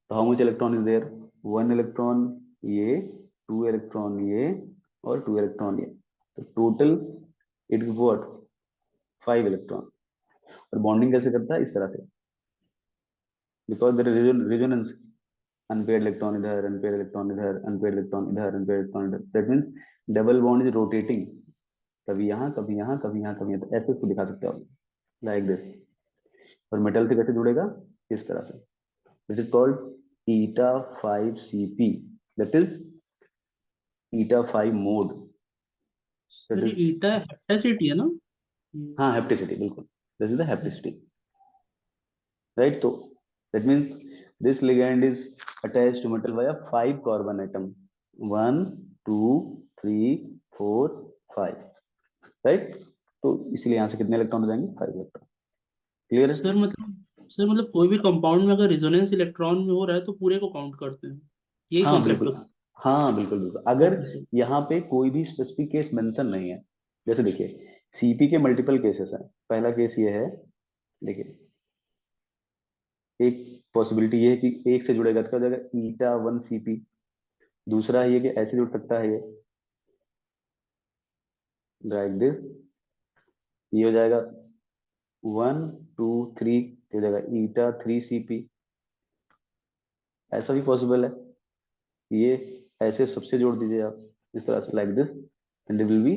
C: So how much electron is there, 1 electron ये, 2 electron ये, और 2 electron ये, तो total it gives what, 5 electron। और bonding कैसे करता है, इस तरह से, because there is resonance, unpaired electron इधर, unpaired electron इधर, unpaired electron इधर, unpaired electron इधर, that means double bond is rotating, कभी यहाँ कभी यहाँ कभी यहाँ कभी यहाँ, तो ऐसे इसको दिखा सकते हो लाइक दिस। और मेटल से कैसे जुड़ेगा, इस तरह से। This is called eta 5 cp, that is eta 5 mode, that
D: sir ये
C: is
D: ईटा हेप्टासिटी है ना?
C: हाँ hapticity, बिल्कुल, this is the hapticity, right? तो that means this ligand is attached to metal via 5 carbon atom, 1 2 3 4 5, right? तो इसलिए यहाँ से कितने इलेक्ट्रॉन हो जाएंगे, 5 इलेक्ट्रॉन। क्लियर है?
D: सर मतलब कोई भी कंपाउंड में अगर रेजोनेंस इलेक्ट्रॉन में हो रहा है तो पूरे को काउंट करते हैं, यही
C: हाँ
D: कॉन्सेप्ट
C: बिल्कुल,
D: होता है?
C: हाँ बिल्कुल बिल्कुल। अगर
D: ओके सर।
C: यहाँ पे कोई भी स्पेसिफिक केस मेंशन नहीं है, जैसे देखिए सीपी के मल्टीपल केसेस हैं। पहला केस ये है, देखिए एक पॉसिबिलिटी ये है कि एक से जुड़ेगा तो क्या हो जाएगा, ईटा 1 सीपी। दूसरा ये कि ऐसे जुड़ सकता है, ये लाइक दिस, ये हो जाएगा 1 2 3, हो जाएगा ईटा 3 सीपी। ऐसा भी पॉसिबल है, ये ऐसे सबसे जोड़ दीजिए आप इस तरह से, like this, and will be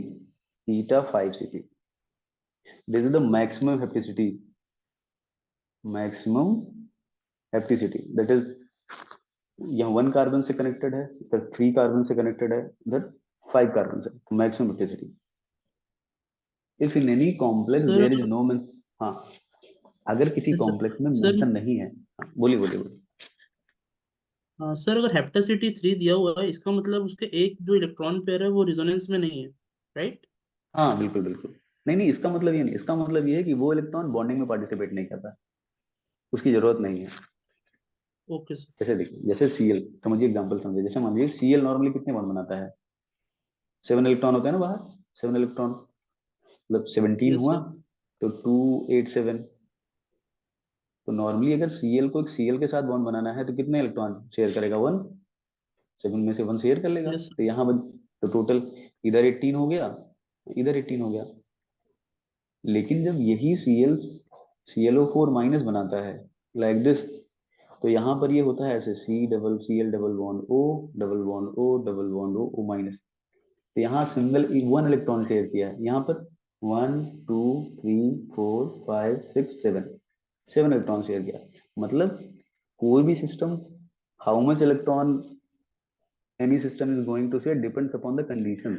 C: eta 5 Cp. This is the maximum hapticity, maximum hapticity, that is यहाँ 1 कार्बन से कनेक्टेड है, इधर 3 कार्बन से कनेक्टेड है, इधर 5 कार्बन से, maximum hapticity. If in any complex
D: sir
C: there is
D: अगर
C: नो मेंशन, हाँ अगर किसी
D: सर
C: कॉम्प्लेक्स में
D: सर
C: मेंशन नहीं है, हाँ, बोलिए बोलिए बोलिए।
D: हाँ सर, अगर हेप्टासिटी 3 दिया हुआ है इसका मतलब उसके एक जो इलेक्ट्रॉन पेयर है वो रिजोनेंस में नहीं है, राइट?
C: हाँ बिल्कुल बिल्कुल, नहीं नहीं, इसका मतलब ये नहीं, इसका मतलब ये है कि वो इलेक्ट्रॉन बॉन्डिंग में पार्टिसिपेट नहीं करता, उसकी जरूरत नहीं है।
D: Okay sir.
C: जैसे देखिए, जैसे सीएल, समझिए एग्जांपल समझिए, जैसे मान लीजिए सीएल नॉर्मली कितने बॉन्ड बनाता है, 7 इलेक्ट्रॉन होता है ना बाहर, 7 इलेक्ट्रॉन, मतलब 17
D: यस
C: हुआ
D: सर।
C: तो 2 8 7। तो नॉर्मली अगर सीएल को एक सीएल के साथ बॉन्ड बनाना है तो कितने इलेक्ट्रॉन शेयर करेगा, 1, 7 में से 1 शेयर कर लेगा,
D: यस
C: तो यहाँ तो टोटल इधर 18 हो गया, इधर 18 हो गया। लेकिन जब यही ClO4 माइनस बनाता है लाइक दिस, तो यहाँ पर ये होता है ऐसे, CCl double bond O double bond O double bond O minus. तो यहाँ सिंगल 1 इलेक्ट्रॉन शेयर किया है, यहाँ पर 1 2 3 4 5 6 7 इलेक्ट्रॉन शेयर किया। मतलब कोई भी system, how much electron any system is going to share depends upon the condition,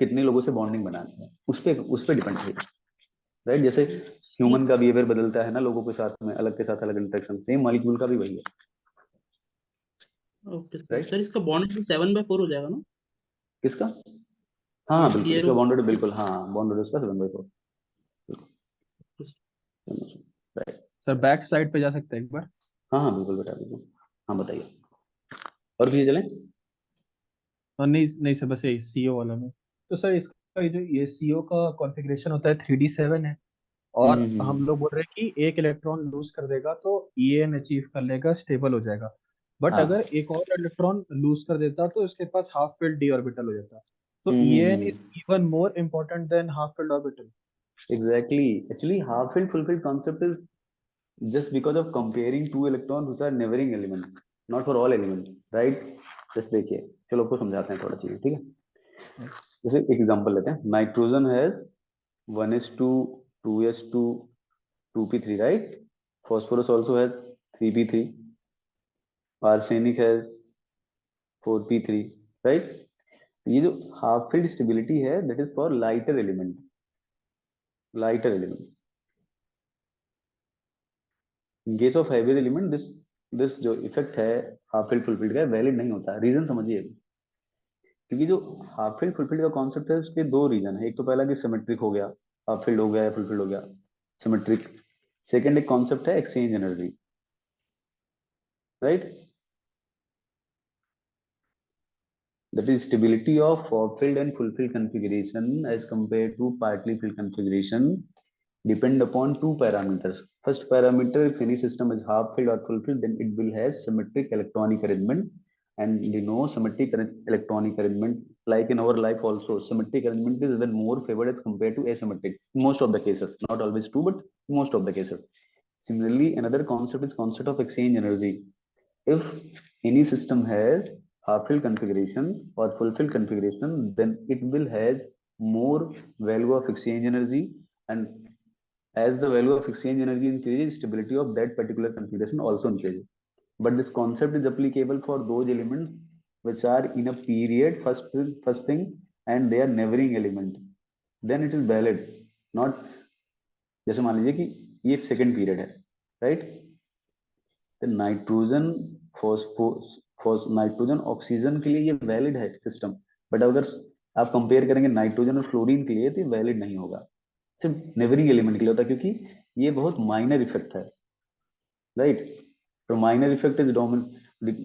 C: कितने लोगों से बॉन्डिंग बनानी है उस पे डिपेंड है, राइट? जैसे
D: सर।
C: ह्यूमन का बिहेवियर बदलता है ना, लोगों के साथ में अलग के साथ अलग इंटरेक्शन, सेम मॉलिक्यूल का भी वही है,
D: ओके सर,
C: राइट?
D: सर इसका बॉन्ड 7/4 हो जाएगा ना?
C: किसका?
D: ये
C: हाँ बिल्कुल, इसका
D: ClO4।
C: बॉन्डेड, बिल्कुल हाँ, बॉन्डेड उसका 7/4, राइट।
B: सर बैक साइड पे जा सकते हैं एक बार?
C: हाँ हाँ बिल्कुल बेटा, बिल्कुल। हाँ बताइए, और किसी चले?
B: और नहीं नहीं सर, बस यही सीओ वाला में। तो सर इसका ये सीओ का कॉन्फ़िगरेशन होता है 3d7 है, और हम लोग बोल रहे हैं कि एक इलेक्ट्रॉन लूज कर देगा तो EN अचीव कर लेगा, स्टेबल हो जाएगा। बट अगर
C: हाँ।
B: एक और इलेक्ट्रॉन लूज कर देता तो इसके पास हाफ फिल्ड डी ऑर्बिटल हो जाता। तो EN
C: hmm,
B: is even more important than half filled orbital.
C: Exactly, actually half field full field concept is just because of comparing two electrons which are neighboring elements, not for all elements, right? जैसे देखिए, चलो आपको समझाते हैं थोड़ा चीजें, ठीक है? जैसे एक एग्जांपल लेते हैं, nitrogen has 1s2 2s2 2p3, right? phosphorus also has 3p3, arsenic has 4p3, right? ये जो हाफ फील्ड स्टेबिलिटी है, that is for lighter element, lighter element. In case of heavier element, this जो effect है half field full field का, valid नहीं होता। Reason समझिए, क्योंकि जो हाफ फील्ड फुल फील्ड का कॉन्सेप्ट है उसके दो रीजन है। एक तो पहला कि सिमेट्रिक हो गया, हाफ फील्ड हो गया या फुल फील्ड हो गया, सिमेट्रिक। सेकंड एक कॉन्सेप्ट है exchange energy, right? That is stability of half field and full field configuration as compared to partly filled configuration depend upon two parameters. First parameter, if any system is half filled or full filled, then it will have symmetric electronic arrangement. And you know, symmetric electronic arrangement, like in our life also, symmetric arrangement is even more favored as compared to asymmetric. Most of the cases, not always true, but most of the cases. Similarly, another concept is concept of exchange energy. If any system has half-filled configuration or fulfilled configuration, then it will has more value of exchange energy, and as the value of exchange energy increases, stability of that particular configuration also increases. But this concept is applicable for those elements which are in a period, first thing, and they are neighboring element, then it is valid. Not, जैसे मान लीजिए कि ये second period है, right, तो nitrogen nitrogen oxygen के लिए ये वैलिड है सिस्टम, बट अगर आप कंपेयर करेंगे नाइट्रोजन और फ्लोरीन के लिए तो वैलिड नहीं होगा, सिर्फ नेबरिंग एलिमेंट के लिए होता है, क्योंकि ये बहुत माइनर इफेक्ट है, राइट. तो minor effect is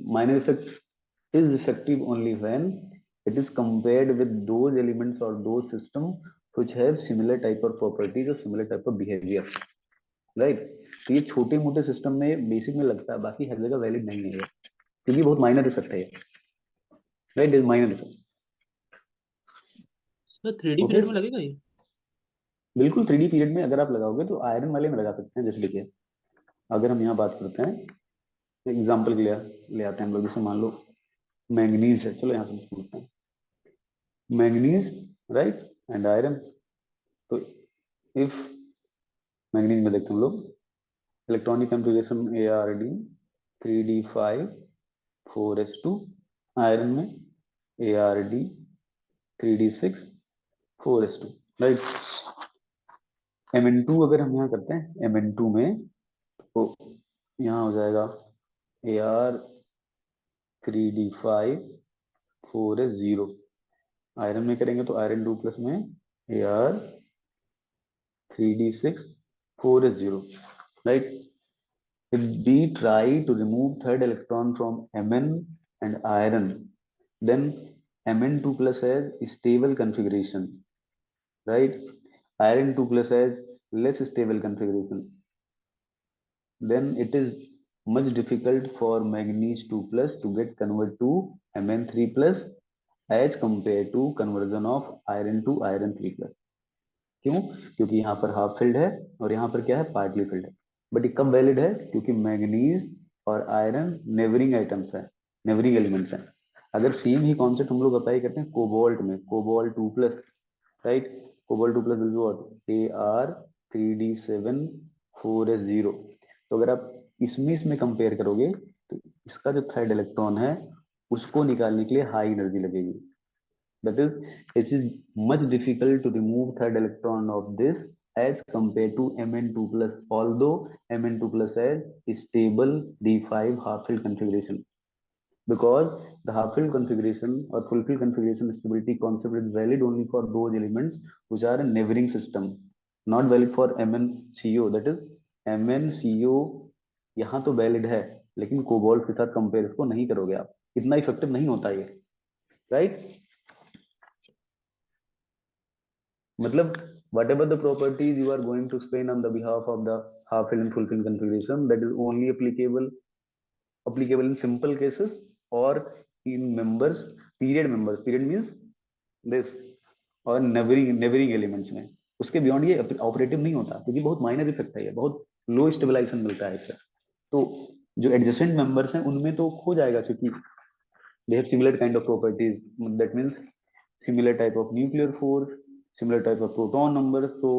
C: minor effect is effective only when it is compared with those elements or those system which have similar type of properties or similar type of behavior, right. तो ये छोटे मोटे system में basic में लगता है, बाकी हर जगह वैलिड नहीं है क्योंकि बहुत माइनर इफेक्ट है, right. Is minor effect.
D: Sir 3D period में लगेगा ये?
C: बिल्कुल 3D पीरियड में अगर आप लगाओगे तो आयरन वाले में लगा सकते हैं. जैसे देखिए अगर हम यहाँ बात करते हैं, एग्जाम्पल के लिए ले आते हैं हम लोग, जैसे मान लो मैंगनीज है, चलो यहाँ से समझते हैं मैंगनीज, राइट, एंड आयरन. तो इफ मैंगनीज में देखते हैं हम लोग electronic configuration ARD 3D5 4s2, iron में ARD 3D6 4s2, right. Mn2 अगर हम यहाँ करते हैं Mn2 में तो यहाँ हो जाएगा AR 3D5 4s0. आयरन में करेंगे तो आयरन 2 प्लस में AR 3D6 4s0, right. If we try to remove third electron from Mn and iron, then Mn2 plus has stable configuration, right. Iron 2 plus has less stable configuration. Then it is much difficult for manganese 2 plus to get converted to Mn3 plus as compared to conversion of iron to iron 3 plus. क्यों? क्योंकि यहाँ पर half filled है और यहाँ पर क्या है, पार्टली फिल्ड है. बट ये कब वैलिड है? क्योंकि मैंगनीज और आयरन नेबरिंग आइटम्स है, नेबरिंग एलिमेंट्स हैं. अगर सेम ही कॉन्सेप्ट हम लोग अप्लाई करते हैं कोबाल्ट में, cobalt 2 plus, right, cobalt 2 plus will be what, AR 3D7 4s0. तो अगर आप इसमें कंपेयर करोगे तो इसका जो थर्ड इलेक्ट्रॉन है उसको निकालने के लिए हाई एनर्जी लगेगी. That is, it is much difficult to remove third electron of this as compared to Mn2 plus, although Mn2 plus has stable D5 half-filled configuration, because the half-filled configuration or full-filled configuration stability concept is valid only for those elements which are a neighboring system, not valid for MnCO. That is, MnCO यहाँ तो valid है लेकिन cobalt के साथ compare इसको नहीं करोगे आप, इतना इफेक्टिव नहीं होता ये, राइट. मतलब whatever the properties you are going to explain on the behalf of the half-filled and full-filled configuration, that is only applicable in simple cases or in members, period members. Period means this, और neighboring elements में. उसके beyond ये operative नहीं होता क्योंकि बहुत minor effect है, ये बहुत लो स्टेबलाइजेशन मिलता है इससे. तो जो एडजेसेंट मेंबर्स हैं उनमें तो खो जाएगा क्योंकि they have similar kind of properties. That means similar type of nuclear force, similar type of proton numbers. So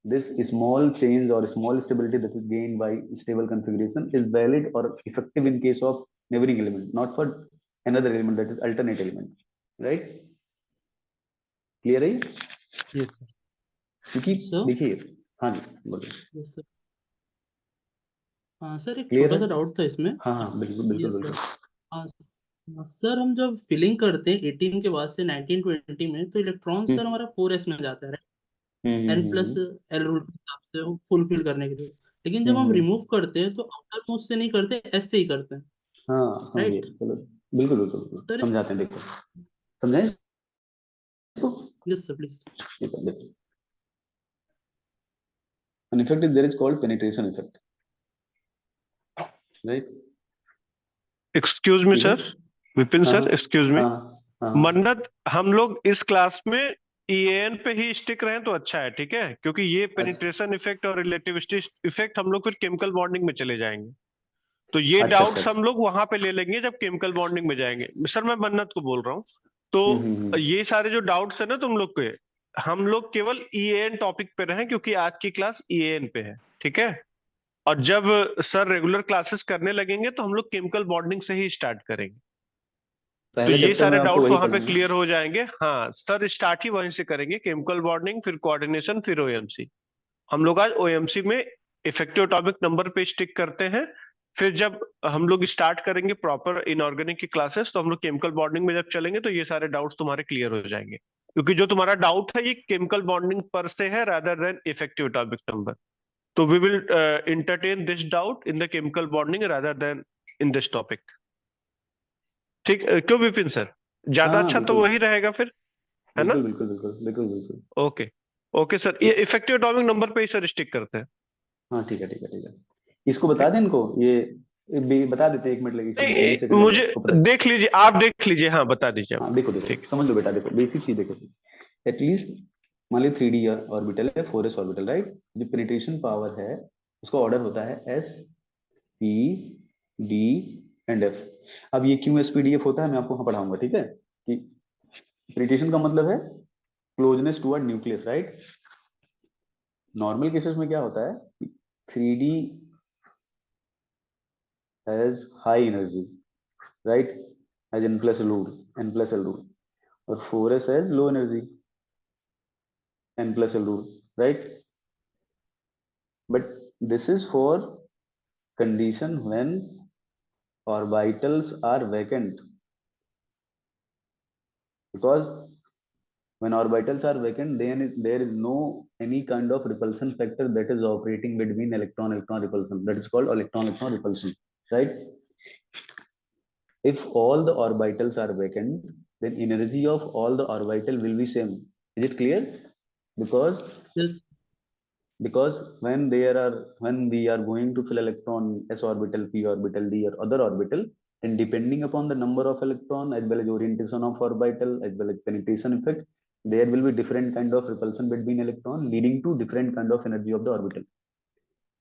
C: this small change or small stability that is gained by stable configuration is valid or effective in case of neighboring element, not for another element that is alternate element, right. Clear है?
B: Yes sir.
C: क्योंकि
D: sir
C: देखिए, हाँ जी बोलिए.
D: Yes sir. हाँ sir, एक
C: Clear
D: छोटा
C: है?
D: सा डाउट था इसमें.
C: हाँ बिल्कुल बिल्कुल
D: यस सर.
C: बिल्कुल.
D: हाँ सर, हम जब फिलिंग करते हैं 18 के बाद से 1920 में, तो इलेक्ट्रॉन सर हमारा 4s में जाता है, N प्लस L रूल के हिसाब से फुल फिल करने के लिए. लेकिन जब हम रिमूव करते हैं तो आउटर मोस्ट से नहीं करते, S से ही करते हैं,
C: हाँ समझिए,
D: राइट
C: चलो बिल्कुल बिल्कुल बिल्कुल
D: सर.
C: समझाते हैं. देखो समझाएं इसको.
D: Yes sir please.
C: देखो an effect is there is called penetration effect, right.
A: Excuse me
C: ठीक है.
A: सर, विपिन
C: हाँ
A: सर, एक्सक्यूज मी.
C: हाँ हाँ
A: मन्नत, हम लोग इस क्लास में EAN पे ही स्टिक रहें तो अच्छा है, ठीक है, क्योंकि ये पेनिट्रेशन इफेक्ट और रिलेटिविस्टिक इफेक्ट हम लोग फिर केमिकल बॉन्डिंग में चले जाएंगे. तो ये
C: अच्छा
A: डाउट्स
C: अच्छा।
A: हम लोग वहां पे ले लेंगे जब केमिकल बॉन्डिंग में जाएंगे। सर मैं मन्नत को बोल रहा हूँ। तो ये सारे जो डाउट्स है ना तुम लोग के, हम लोग केवल ईएन टॉपिक पे रहें, क्योंकि आज की क्लास ईएन पे है, ठीक है। और जब सर रेगुलर क्लासेस करने लगेंगे तो हम लोग केमिकल बॉन्डिंग से ही स्टार्ट करेंगे। तो
C: पहले
A: ये
C: चैप्टर में
A: सारे
C: आपको
A: डाउट्स
C: वही
A: वहां पे
C: पढ़ना है।
A: क्लियर हो जाएंगे। हाँ सर, स्टार्ट ही वहीं से करेंगे, केमिकल बॉन्डिंग, फिर कोऑर्डिनेशन, फिर ओएमसी। हम लोग आज ओएमसी में इफेक्टिव एटॉमिक नंबर पे स्टिक करते हैं। फिर जब हम लोग स्टार्ट करेंगे प्रॉपर इनऑर्गेनिक की क्लासेस, तो हम लोग केमिकल बॉन्डिंग में जब चलेंगे तो ये सारे डाउट्स तुम्हारे क्लियर हो जाएंगे, क्योंकि जो तुम्हारा डाउट है ये केमिकल बॉन्डिंग पर से है rather than effective atomic number. तो we will entertain this doubt in the chemical bonding rather than in this topic. ठीक, क्यों विपिन सर?
C: हाँ
A: ज्यादा
C: हाँ
A: अच्छा तो
C: बिल्कुल
A: वही रहेगा फिर, है ना?
C: बिल्कुल बिल्कुल बिल्कुल बिल्कुल बिल्कुल।
A: ओके। ओके सर, ये इफेक्टिव एटॉमिक नंबर पे ही सर स्टिक करते हैं।
C: हाँ ठीक है ठीक है ठीक है। इसको बता
A: ठीक।
C: दें इनको, ये बता देते हैं, 1 मिनट लगेगी,
A: नहीं,
C: मिली सेकंड लगेगा
A: मुझे
C: इसको पता।
A: देख लीजिए, आप देख लीजिए, हाँ बता दीजिए आप।
C: हाँ देखो देखो
A: ठीक।
C: समझ लो बेटा, देखो बेसिक चीज देखो। एटलीस्ट मान ली 3D ऑर्बिटल है, 4s ऑर्बिटल, राइट। जो पेनिट्रेशन पावर है उसका ऑर्डर होता है S P D and F। अब ये क्यों SPDF होता है मैं आपको वहां पढ़ाऊंगा, ठीक है। कि पेनिट्रेशन का मतलब है closeness toward nucleus, right. Normal cases में क्या होता है, 3D has high energy, right, has N+L rule, और 4s has low energy, N+L rule, right. But this is for condition when orbitals are vacant, because when orbitals are vacant then there is no any kind of repulsion factor that is operating between electron repulsion, that is called electron repulsion, right. If all the orbitals are vacant, then energy of all the orbital will be same. Is it clear? because
D: Yes.
C: because when we are going to fill electron s orbital, p orbital, d or other orbital, then depending upon the number of electron as well as orientation of orbital as well as penetration effect, there will be different kind of repulsion between electron leading to different kind of energy of the orbital.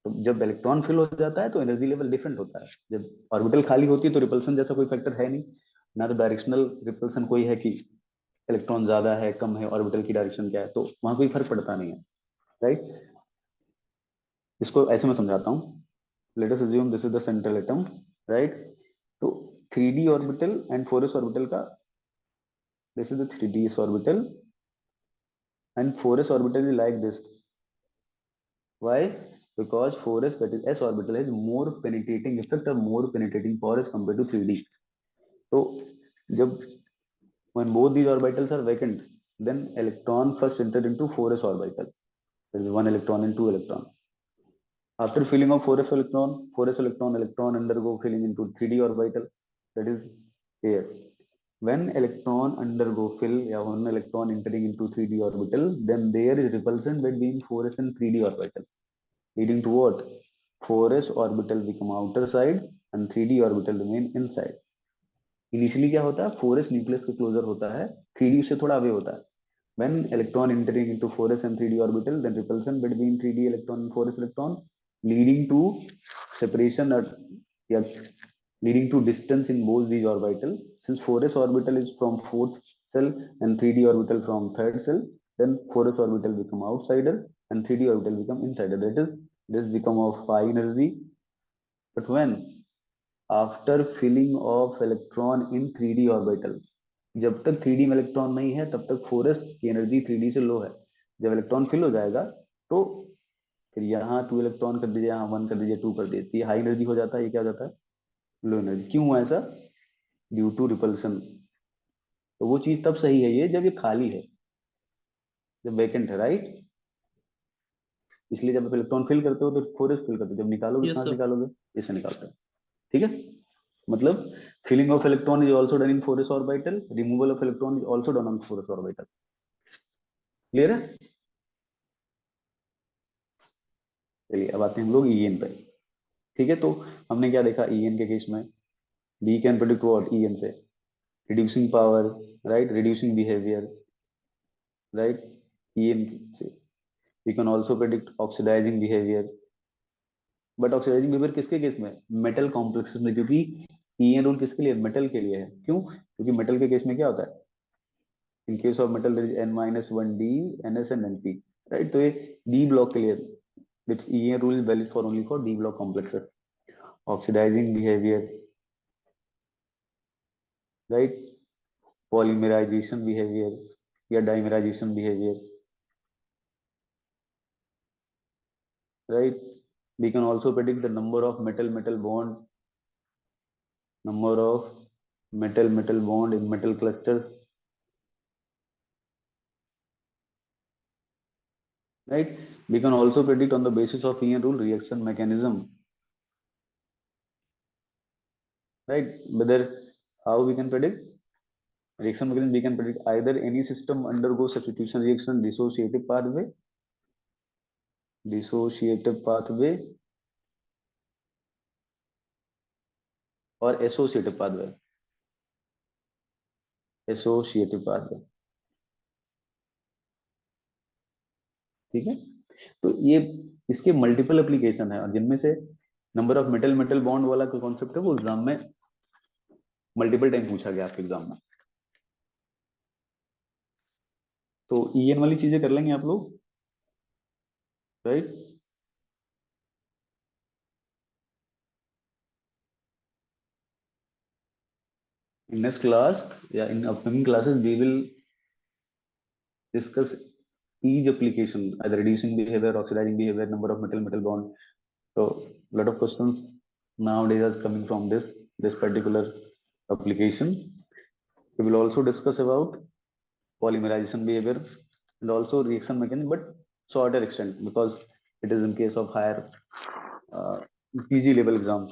C: तो जब electron fill हो जाता है तो energy level different होता है। जब orbital खाली होती है तो रिपल्सन जैसा कोई फैक्टर है नहीं, ना तो डायरेक्शनल रिपल्सन कोई है कि इलेक्ट्रॉन ज्यादा है कम है, ऑर्बिटल की डायरेक्शन क्या है, तो वहां कोई फर्क पड़ता नहीं है, राइट। इसको ऐसे मैं समझाता हूँ। Let us assume this is the central atom, right. तो 3D orbital and 4s orbital का, this is the 3D orbital and 4s orbital is like this. Why? Because 4s that is s orbital has more penetrating effect और more penetrating power as compare to 3D। तो जब when both these orbitals are vacant, then electron first enter into 4s orbital. There is 1 electron and 2 electron. After filling of 4s electron undergo filling into 3D orbital, that is here. When electron undergo fill, या 1 electron entering into 3D orbital, then there is repulsion between 4s and 3D orbital, leading to what? 4s orbital become outer side and 3D orbital remain inside. Initially क्या होता है, 4s nucleus के closure होता है, 3D उससे थोड़ा away होता है। When electron entering into 4s and 3D orbital, then repulsion between 3D electron and 4s electron, leading to separation or yeah, leading to distance in both these orbital. Since 4s orbital is from 4th cell and 3D orbital from 3rd cell, then 4s orbital become outsider and 3D orbital become insider. That is, this become of high energy. But when after filling of electron in 3D orbital, जब तक 3D में electron नहीं है तब तक 4s की energy 3D से लो है। जब इलेक्ट्रॉन फिल हो जाएगा तो फिर यहाँ 2 इलेक्ट्रॉन कर दीजिए, यहाँ 1 कर दीजिए, 2 कर दीजिए, हाई एनर्जी हो जाता है, ये क्या हो जाता है, लो एनर्जी। क्यों हुआ ऐसा? Due to repulsion. तो वो चीज तब सही है ये जब ये खाली है, जब वैकेंट है, राइट। इसलिए जब आप इलेक्ट्रॉन फिल करते हो तो 4s फिल करते हो, जब निकालोगे
D: Yes,
C: कहाँ से
D: sir.
C: निकालोगे, इससे निकालते हो, ठीक है। मतलब filling of electron is also done in 4s orbital, removal of electron is also done on 4s orbital. Clear है? चलिए अब आते हैं हम लोग EN पे, ठीक है। तो हमने क्या देखा EN के केस में, we can predict what EN से, reducing power, right, reducing behavior, right, EN से we can also predict oxidizing behavior, but oxidizing behaviour किसके केस में? मेटल कॉम्प्लेक्सेस में, क्योंकि ईएन रूल किसके लिए? मेटल के लिए है। क्यों? क्योंकि मेटल के केस में क्या होता है? In case of metal there is n-1d ns and np, राइट? तो ये डी ब्लॉक के लिए, which EAN rule is valid for only for D block complexes. Oxidizing behaviour, right? Polymerization behaviour या dimerization behaviour, right? We can also predict the number of metal-metal bond, number of metal-metal bond in metal clusters, right? We can also predict on the basis of EN rule reaction mechanism, right? Whether how we can predict reaction mechanism? We can predict either any system undergo substitution reaction, dissociative pathway, or associative pathway, associative pathway, ठीक है? तो ये इसके multiple application है, और जिनमें से number of metal metal bond वाला जो कॉन्सेप्ट है वो एग्जाम में मल्टीपल टाइम पूछा गया आपके एग्जाम में। तो ईएन वाली चीजें कर लेंगे आप लोग, राइट? इन नेक्स्ट क्लास या in upcoming classes we will discuss each application, either reducing behavior, oxidizing behavior, number of metal metal bond. So lot of questions nowadays are coming from this particular application. We will also discuss about polymerization behavior and also reaction mechanism, but shorter extent, because it is in case of higher PG level exam,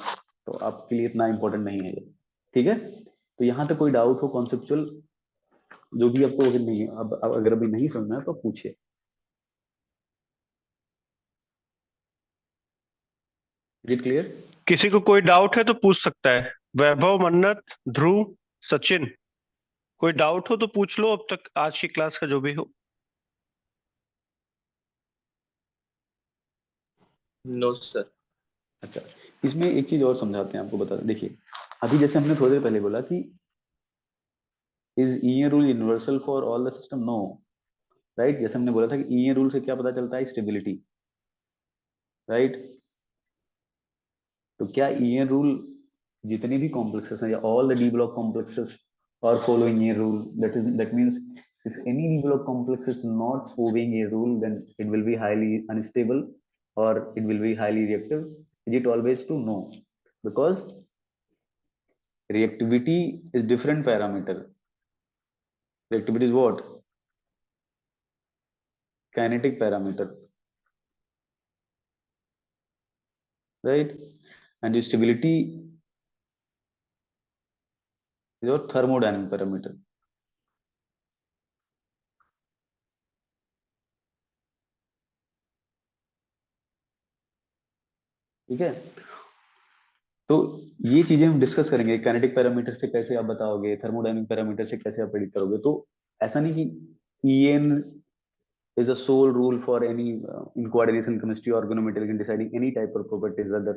C: तो आपके लिए इतना important नहीं है ये, ठीक है? तो यहाँ तक कोई डाउट हो कॉन्सेप्चुअल, जो भी आपको अगर नहीं, अब अगर अभी नहीं समझना है तो पूछिए। It clear?
A: किसी को कोई डाउट है तो पूछ सकता है। वैभव, मन्नत, ध्रुव, सचिन, कोई डाउट हो तो पूछ लो अब तक आज की क्लास का जो भी हो।
E: No sir.
C: अच्छा, इसमें एक चीज और समझाते हैं आपको, बता दें। देखिए, अभी जैसे हमने थोड़ी देर पहले बोला कि is EN rule universal for all the system? No, right? जैसे हमने बोला था कि ईएन रूल से क्या पता चलता है? Stability, right? तो क्या ईएन रूल जितने भी कॉम्प्लेक्सेस हैं या all the D block complexes are following EN rule? That means if any D block complex is not obeying a rule, then it will be highly unstable or it will be highly reactive. Is it always true? No, because reactivity is different parameter. Reactivity is what? Kinetic parameter, right? And stability is your thermodynamic parameter. ठीक है? तो ये चीजें हम discuss करेंगे, kinetic parameter से कैसे आप बताओगे, थर्मोडायनामिक पैरामीटर से कैसे आप प्रेडिक्ट करोगे। तो ऐसा नहीं कि ईएन is a sole rule for any in coordination chemistry organometallic in deciding any type of properties, whether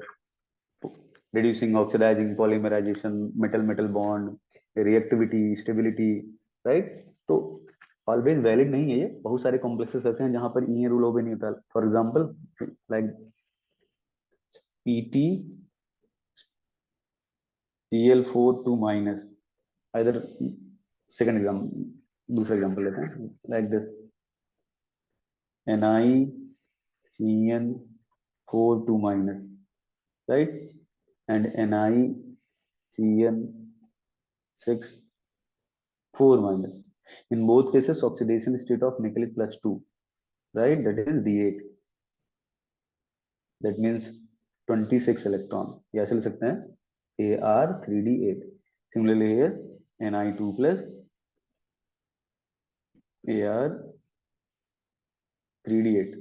C: reducing, oxidizing, polymerization, metal metal bond, reactivity, stability, right? तो ऑलवेज वैलिड नहीं है ये। बहुत सारे कॉम्प्लेक्सेस ऐसे हैं जहां पर ये रूल ओबे नहीं होता। For example like PT Cl4 2-, either second example, दूसरा एग्जांपल लेते हैं, like this NiCN4 2-, right? And NiCN6 4-. In both cases, oxidation state of nickel plus 2, right? That is D8. That means 26 electron. ये ऐसे लिख सकते हैं Ar3D8. Similarly here Ni2 plus Ar3D8.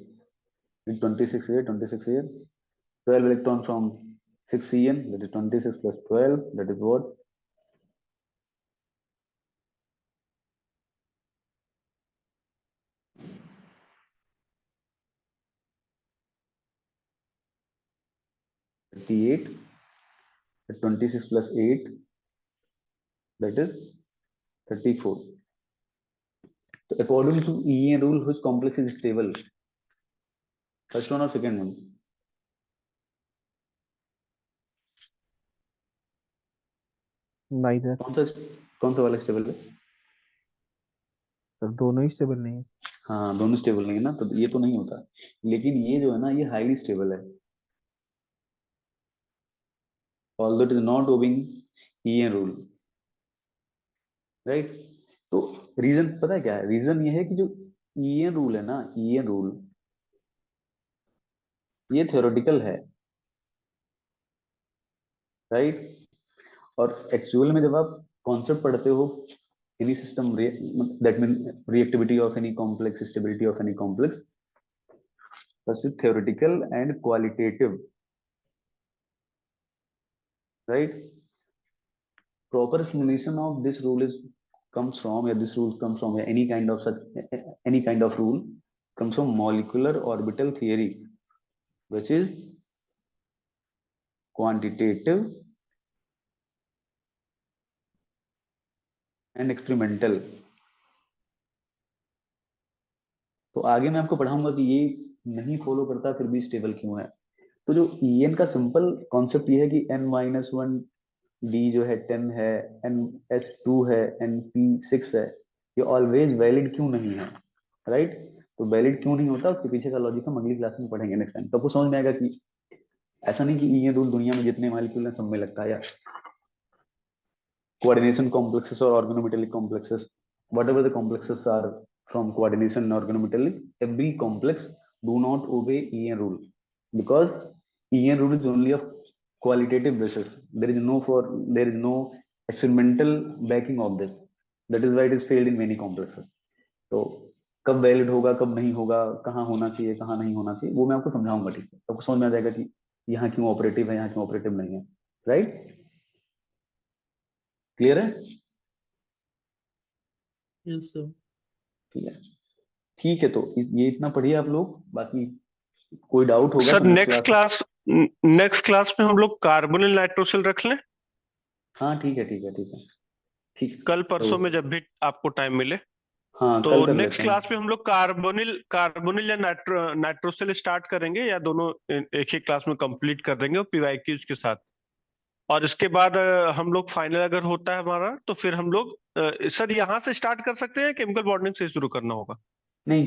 C: 26 here, 26 here. 12 electron from 6CN, that is 26 plus 12, that is what? 38, 26 plus 8, that is 34. So according to EN rule, which complex is stable? First one or second one?
B: Neither
C: कौन सा वाला stable है?
B: Sir दोनों ही stable नहीं है।
C: हाँ, दोनों stable नहीं है ना, तो ये तो नहीं होता। लेकिन ये जो है ना, ये हाईली स्टेबल है, although it is not obeying EN rule, right? तो रीजन पता है क्या है? रीजन ये है कि जो EN रूल है ना, EN रूल ये थ्योरेटिकल है, राइट? और एक्चुअल में जब आप कॉन्सेप्ट पढ़ते हो any system, that mean reactivity of any complex, stability of any complex, first theoretical and qualitative, right? Proper explanation of this rule comes from, this rule comes from, any kind of rule comes from molecular orbital theory, which is quantitative and experimental. तो आगे मैं आपको पढ़ाऊंगा कि ये नहीं follow करता फिर भी स्टेबल क्यों है। तो जो EN का सिंपल कॉन्सेप्ट ये है कि n-1 D जो है 10 है, NS2 है, NP6 है, ये ऑलवेज वैलिड क्यों नहीं है, राइट? तो वैलिड क्यों नहीं होता, उसके पीछे का लॉजिक हम अगली क्लास में पढ़ेंगे नेक्स्ट टाइम। तो आपको समझ में आएगा कि ऐसा नहीं कि EN रूल दुनिया में जितने मॉलिक्यूल हैं सब में लगता है, या coordination complexes or organometallic complexes, whatever the complexes are from coordination and organometallic, every complex do not obey EN rule, because EN rule is only of qualitative basis. There is no experimental backing of this. That is why it is failed in many complexes. तो कब valid होगा, कब नहीं होगा, कहाँ होना चाहिए, कहाँ नहीं होना चाहिए, वो मैं आपको समझाऊंगा, ठीक है? आपको समझ में आ जाएगा कि यहाँ क्यों ऑपरेटिव है, यहाँ क्यों ऑपरेटिव नहीं है, राइट? क्लियर है?
D: Yes sir.
C: ठीक है, ठीक है। तो ये इतना पढ़िए आप लोग, बाकी कोई डाउट होगा
A: सर
C: तो
A: नेक्स्ट क्लास में हम लोग कार्बोनिल नाइट्रोसिल रख लें।
C: हाँ ठीक है, ठीक है, ठीक है, ठीक।
A: कल परसों
C: तो
A: में जब भी आपको टाइम मिले।
C: हाँ,
A: तो
C: कल कर
A: नेक्स्ट
C: लेते हैं।
A: क्लास में हम लोग कार्बोनिल या नाइट्रोसिल स्टार्ट करेंगे, या दोनों एक ही क्लास में कंप्लीट कर देंगे और PYQs के साथ। और इसके बाद हम लोग फाइनल अगर होता है हमारा, तो फिर हम लोग सर यहाँ से स्टार्ट कर सकते हैं, केमिकल बॉन्डिंग से शुरू करना होगा?